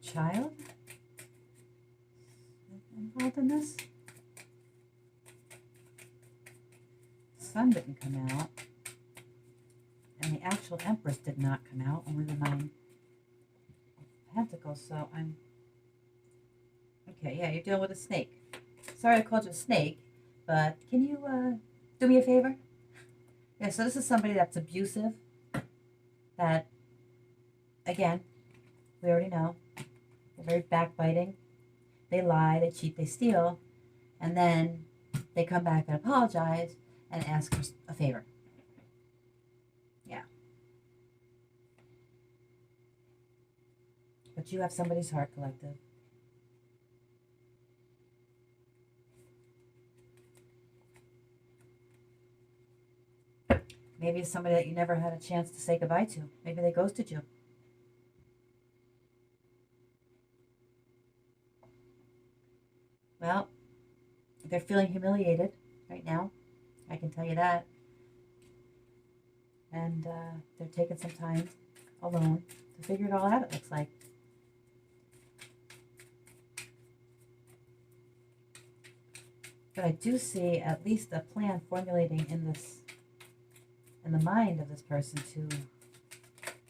child involved in this? Sun didn't come out, and the actual Empress did not come out, only the Nine of Pentacles. So I'm okay. Yeah, you're dealing with a snake. Sorry I called you a snake, but can you do me a favor? Yeah, so this is somebody that's abusive, that, again, we already know, they're very backbiting, they lie, they cheat, they steal, and then they come back and apologize and ask for a favor. Yeah. But you have somebody's heart, Collective. Maybe it's somebody that you never had a chance to say goodbye to. Maybe they ghosted you. Well, they're feeling humiliated right now. I can tell you that. And they're taking some time alone to figure it all out, it looks like. But I do see at least a plan formulating in the mind of this person to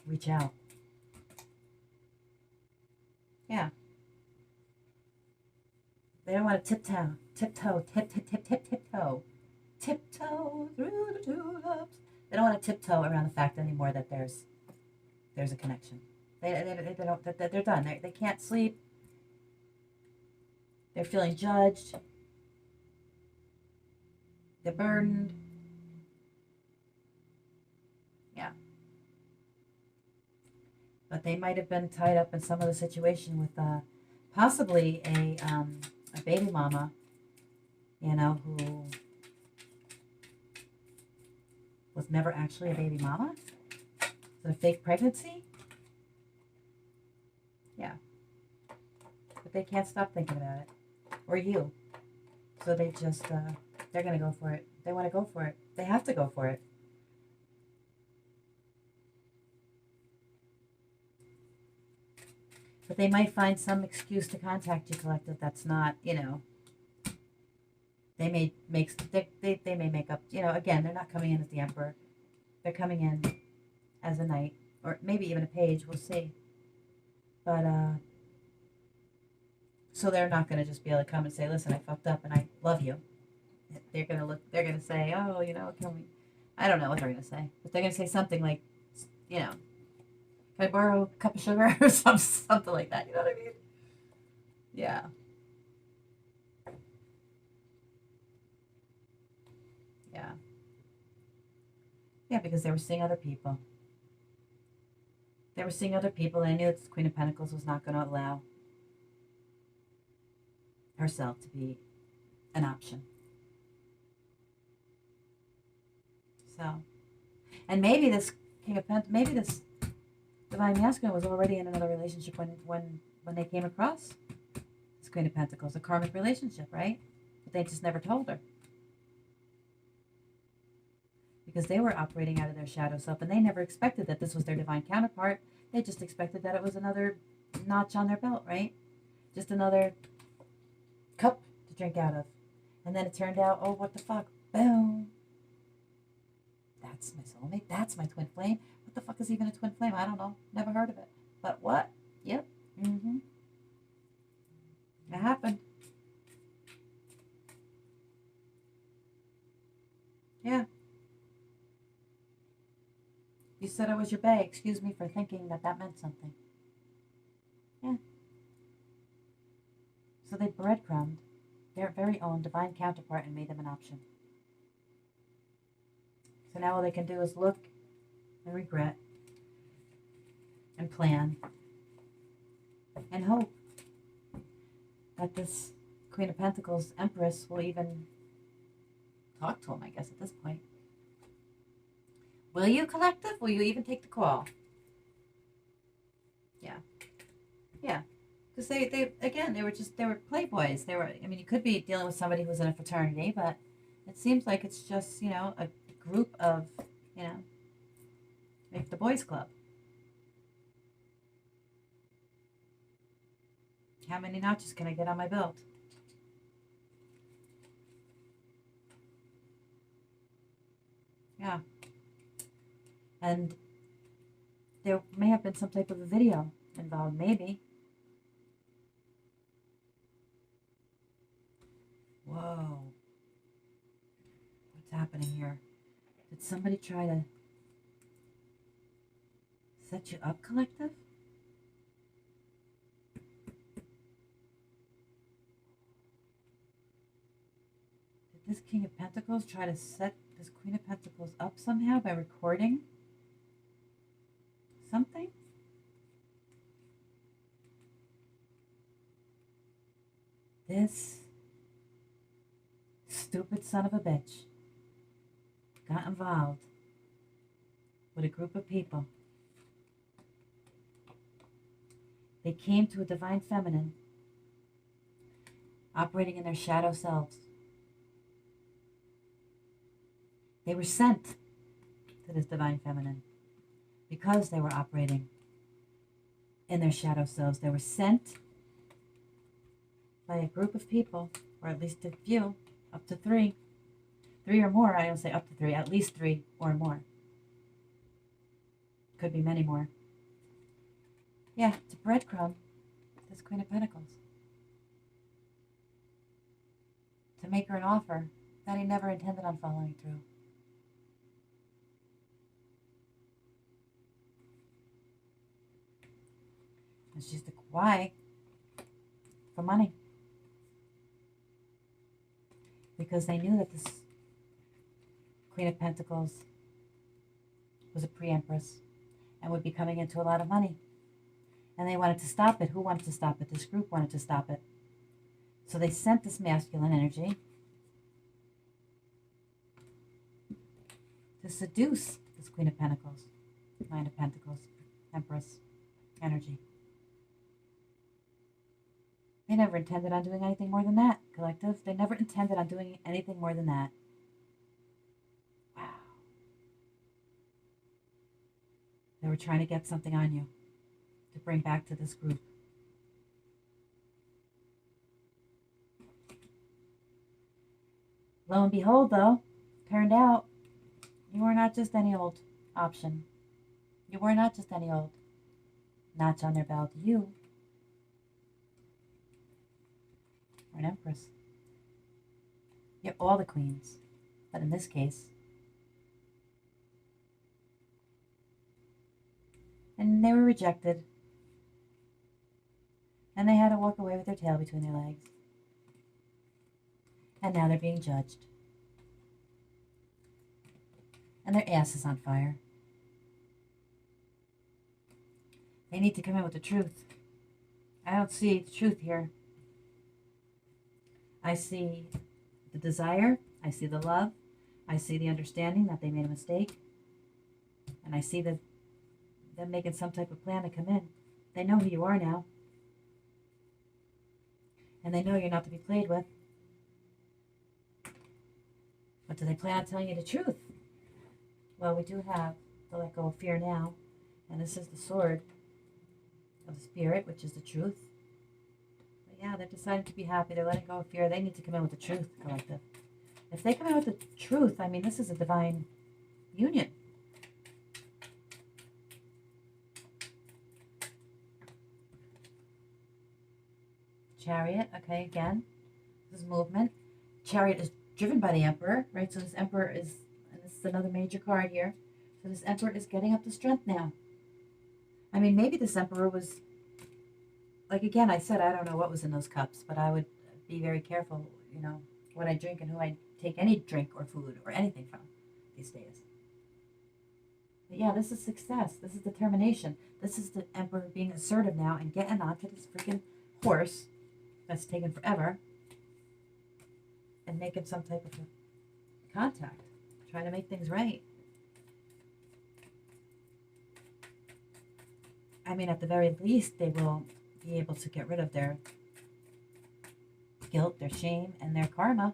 reach out. Yeah. They don't want to tiptoe through the tulips. They don't want to tiptoe around the fact anymore that there's a connection. They don't. They're done. They can't sleep. They're feeling judged. They're burdened. Yeah. But they might have been tied up in some other situation with possibly a baby mama, you know, who was never actually a baby mama. Is it a fake pregnancy? Yeah. But they can't stop thinking about it. Or you. So they just, they're going to go for it. They want to go for it. They have to go for it. But they might find some excuse to contact you, Collective, that's not, you know, they may make up, you know, again, they're not coming in as the Emperor. They're coming in as a knight, or maybe even a page, we'll see. But, so they're not going to just be able to come and say, listen, I fucked up and I love you. They're going to say, oh, you know, can we, I don't know what they're going to say, but they're going to say something like, you know, can I borrow a cup of sugar or something like that? You know what I mean? Yeah. Yeah. Yeah, because they were seeing other people. They were seeing other people, and I knew that the Queen of Pentacles was not going to allow herself to be an option. So, and maybe this King of Pentacles, maybe this Divine Masculine was already in another relationship when they came across this Queen of Pentacles, a karmic relationship, right? But they just never told her. Because they were operating out of their shadow self, and they never expected that this was their divine counterpart. They just expected that it was another notch on their belt, right? Just another cup to drink out of. And then it turned out, oh, what the fuck? Boom. That's my soulmate. That's my twin flame. What the fuck is even a twin flame? I don't know. Never heard of it. But what? Yep. Mm-hmm. It happened. Yeah. You said I was your bae. Excuse me for thinking that meant something. Yeah. So they breadcrumbed their very own divine counterpart and made them an option. So now all they can do is look and regret and plan and hope that this Queen of Pentacles Empress will even talk to him, I guess, at this point. Will you, Collective? Will you even take the call? Yeah. Yeah. Because they were playboys. I mean, you could be dealing with somebody who's in a fraternity, but it seems like it's just, you know, a group of, you know, like the boys club. How many notches can I get on my belt? Yeah. And there may have been some type of a video involved, maybe. Whoa. What's happening here? Did somebody try to set you up, Collective? Did this King of Pentacles try to set this Queen of Pentacles up somehow by recording something? This stupid son of a bitch got involved with a group of people. They came to a divine feminine operating in their shadow selves. They were sent to this divine feminine because they were operating in their shadow selves. They were sent by a group of people, or at least a few, up to three or more. I don't say up to three, at least three or more. Could be many more. Yeah, it's a breadcrumb, this Queen of Pentacles, to make her an offer that he never intended on following through. And she's the why? For money. Because they knew that this Queen of Pentacles was a pre-empress and would be coming into a lot of money. And they wanted to stop it. Who wanted to stop it? This group wanted to stop it. So they sent this masculine energy to seduce this Queen of Pentacles, Nine of Pentacles, Empress energy. They never intended on doing anything more than that, collective. They never intended on doing anything more than that. Wow. They were trying to get something on you to bring back to this group. Lo and behold, though, turned out you were not just any old option. You were not just any old notch on their belt. You were an empress. You're all the queens. But in this case, and they were rejected. And they had to walk away with their tail between their legs. And now they're being judged. And their ass is on fire. They need to come in with the truth. I don't see the truth here. I see the desire. I see the love. I see the understanding that they made a mistake. And I see them making some type of plan to come in. They know who you are now. And they know you're not to be played with. But do they plan on telling you the truth? Well, we do have the let go of fear now. And this is the sword of the spirit, which is the truth. But yeah, they're deciding to be happy. They're letting go of fear. They need to come in with the truth, collective. If they come in with the truth, I mean, this is a divine union. Chariot, okay, again, this is movement. Chariot is driven by the Emperor, right? So this Emperor is, and this is another major card here. So this Emperor is getting up to strength now. I mean, maybe this Emperor was, like again, I said, I don't know what was in those cups, but I would be very careful, you know, what I drink and who I take any drink or food or anything from these days. But yeah, this is success. This is determination. This is the Emperor being assertive now and getting onto this freaking horse that's taken forever and making some type of contact, trying to make things right. I mean, at the very least, they will be able to get rid of their guilt, their shame, and their karma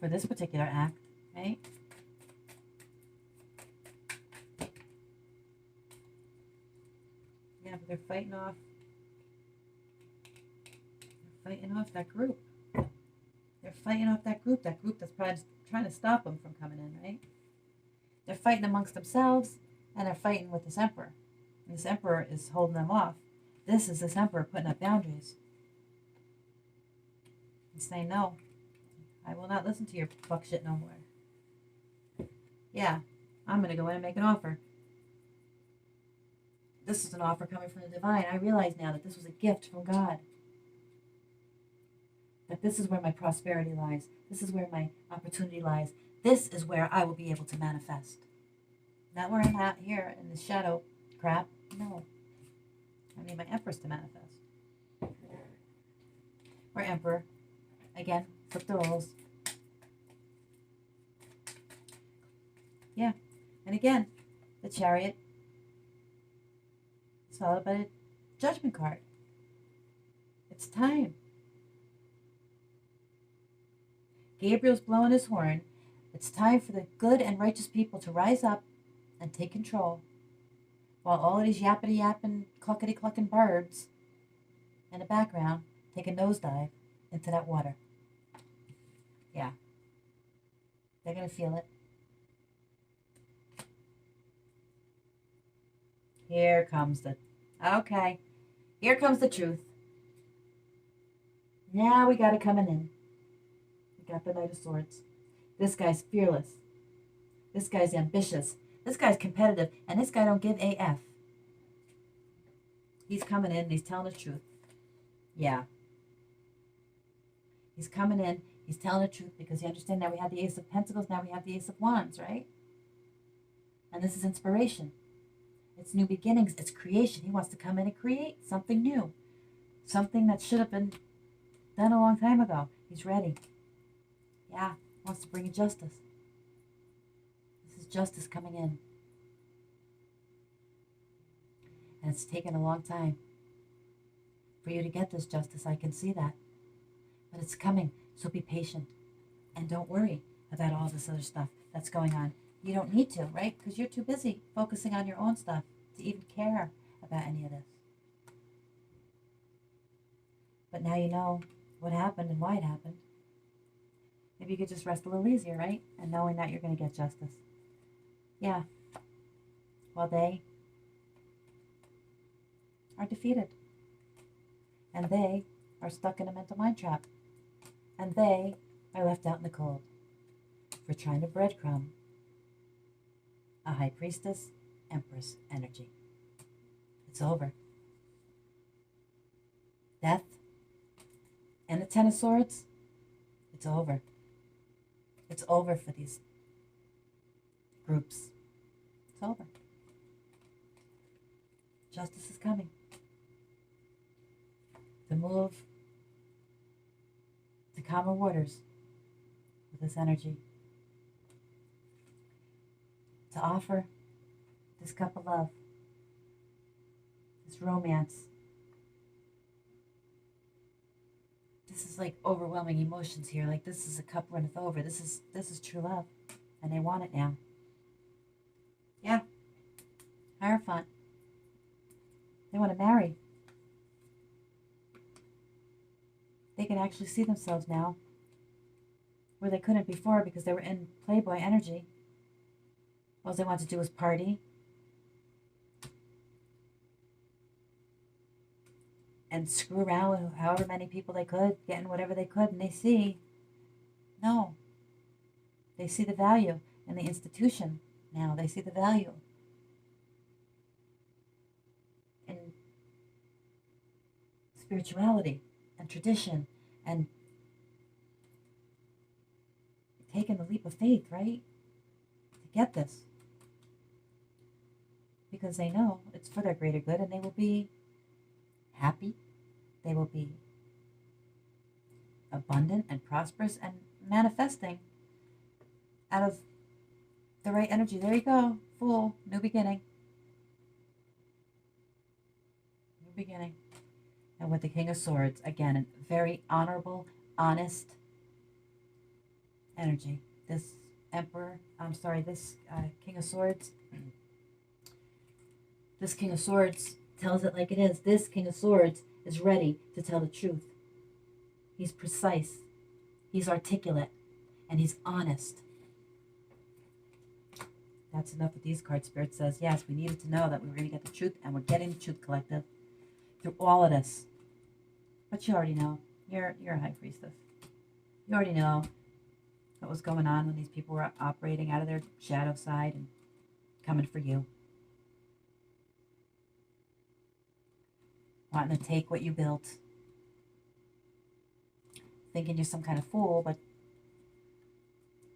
for this particular act, right? Yeah, but they're fighting off that group. They're fighting off that group that's probably trying to stop them from coming in, right? They're fighting amongst themselves, and they're fighting with this Emperor. And this Emperor is holding them off. This is this Emperor putting up boundaries. He's saying, no, I will not listen to your fuck shit no more. Yeah, I'm going to go in and make an offer. This is an offer coming from the divine. I realize now that this was a gift from God. that this is where my prosperity lies. This is where my opportunity lies. This is where I will be able to manifest. Not where I'm at here in the shadow crap. No. I need my Empress to manifest. Or Emperor. Again, flip the roles. Yeah. And again, the Chariot is followed by the Judgment card. It's time. Gabriel's blowing his horn. It's time for the good and righteous people to rise up and take control, while all of these yappity yapping, cluckety clucking birds in the background take a nosedive into that water. Yeah. They're going to feel it. Here comes the truth. Now we got it coming in. We got the Knight of Swords. This guy's fearless. This guy's ambitious. This guy's competitive. And this guy don't give a F. He's coming in and he's telling the truth. Yeah. He's coming in. He's telling the truth because you understand now we have the Ace of Pentacles. Now we have the Ace of Wands, right? And this is inspiration. It's new beginnings. It's creation. He wants to come in and create something new. Something that should have been done a long time ago. He's ready. Yeah. Wants to bring in justice. This is justice coming in. And it's taken a long time for you to get this justice. I can see that. But it's coming. So be patient. And don't worry about all this other stuff that's going on. You don't need to, right? Because you're too busy focusing on your own stuff to even care about any of this. But now you know what happened and why it happened. Maybe you could just rest a little easier, right? And knowing that you're going to get justice. Yeah. Well, they are defeated. And they are stuck in a mental mind trap. And they are left out in the cold for trying to breadcrumb a High Priestess, Empress energy. It's over. Death and the Ten of Swords, it's over. It's over for these groups. It's over. Justice is coming. To move to calmer waters with this energy. To offer this cup of love, this romance. This is like overwhelming emotions here. Like this is a cup runneth over. This is true love. And they want it now. Yeah. Hierophant. They want to marry. They can actually see themselves now where they couldn't before because they were in Playboy energy. All they want to do is party and screw around with however many people they could, getting whatever they could, and they see, no. They see the value in the institution now. They see the value in spirituality and tradition and taking the leap of faith, right? To get this. Because they know it's for their greater good and they will be happy. They will be abundant and prosperous and manifesting out of the right energy. There you go. Full new beginning. New beginning. And with the King of Swords, again, a very honorable, honest energy. This this King of Swords, this King of Swords tells it like it is. This King of Swords is ready to tell the truth. He's precise, he's articulate, and he's honest. That's enough with these cards. Spirit says, yes, we needed to know that we were going to get the truth, and we're getting the truth, collective, through all of this. But you already know. You're a High Priestess. You already know what was going on when these people were operating out of their shadow side and coming for you. Wanting to take what you built. thinking you're some kind of fool, but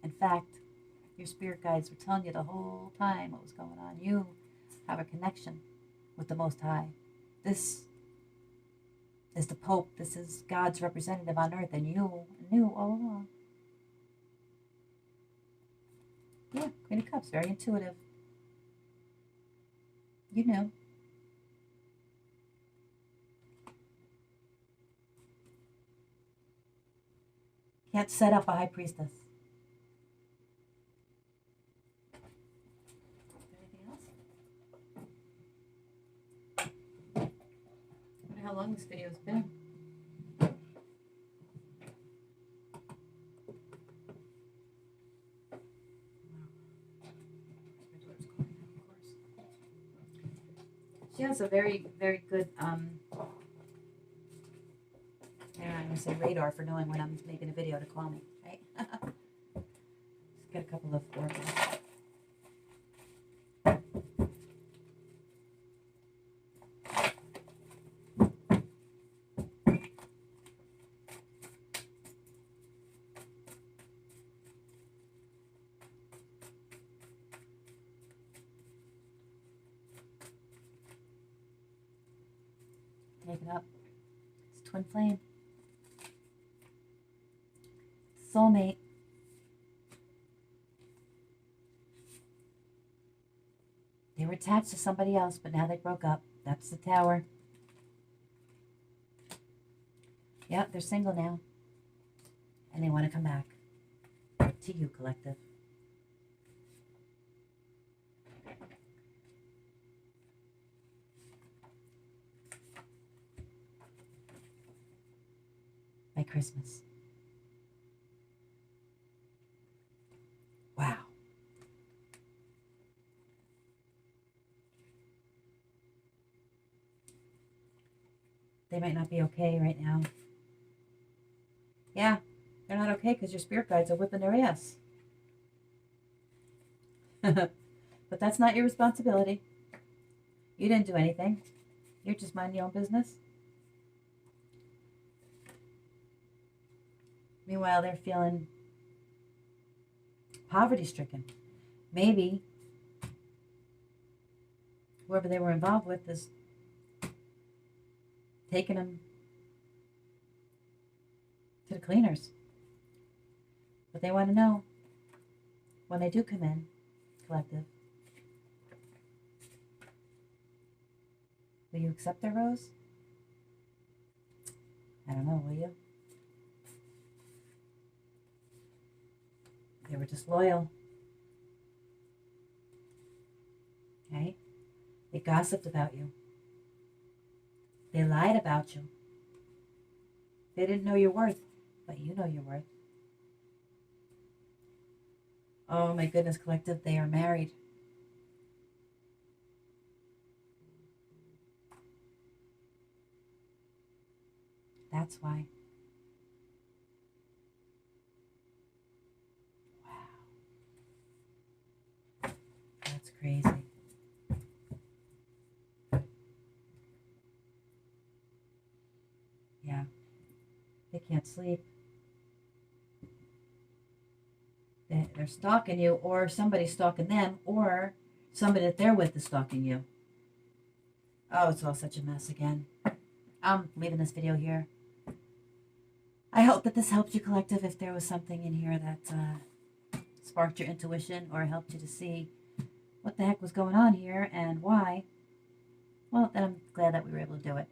in fact, your spirit guides were telling you the whole time what was going on. You have a connection with the Most High. This is the Pope. This is God's representative on earth, and you knew all along. Yeah, Queen of Cups, very intuitive. You knew. Can't set up a high priestess. Anything else? I wonder how long this video has been. She has a very, very good, I'm going to say radar for knowing when I'm making a video to call me, right? Just get a couple of organs. Make it up. It's twin flame. Soulmate. They were attached to somebody else, but now they broke up. That's the Tower. Yep, they're single now. And they want to come back. To you, collective. By Christmas. Wow. They might not be okay right now. Yeah, they're not okay because your spirit guides are whipping their ass. But that's not your responsibility. You didn't do anything. You're just minding your own business. Meanwhile, they're feeling poverty-stricken. Maybe whoever they were involved with is taking them to the cleaners. But they want to know when they do come in, collective, will you accept their rose? I don't know, will you? They were disloyal. Okay? They gossiped about you. They lied about you. They didn't know your worth, but you know your worth. Oh my goodness, collective, they are married. That's why. Wow. That's crazy. Yeah. They can't sleep. They're stalking you, or somebody's stalking them, or somebody that they're with is stalking you. Oh, it's all such a mess again. I'm leaving this video here. I hope that this helped you, collective, if there was something in here that sparked your intuition or helped you to see what the heck was going on here and why. Well, then I'm glad that we were able to do it.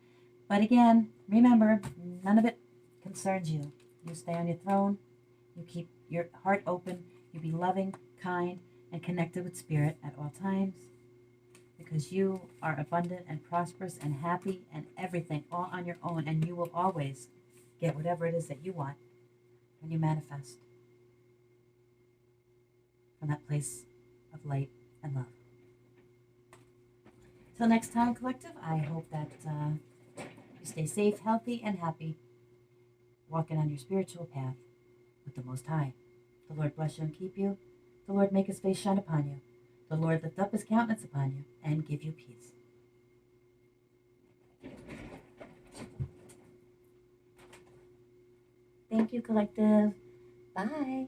But again, remember, none of it concerns you. You stay on your throne. You keep your heart open. You be loving, kind, and connected with spirit at all times. Because you are abundant and prosperous and happy and everything all on your own. And you will always get whatever it is that you want when you manifest from that place of light and love. Till next time, collective, I hope that you stay safe, healthy, and happy, walking on your spiritual path with the Most High. The Lord bless you and keep you. The Lord make his face shine upon you. The Lord lift up his countenance upon you and give you peace. Thank Thank you, collective. Bye.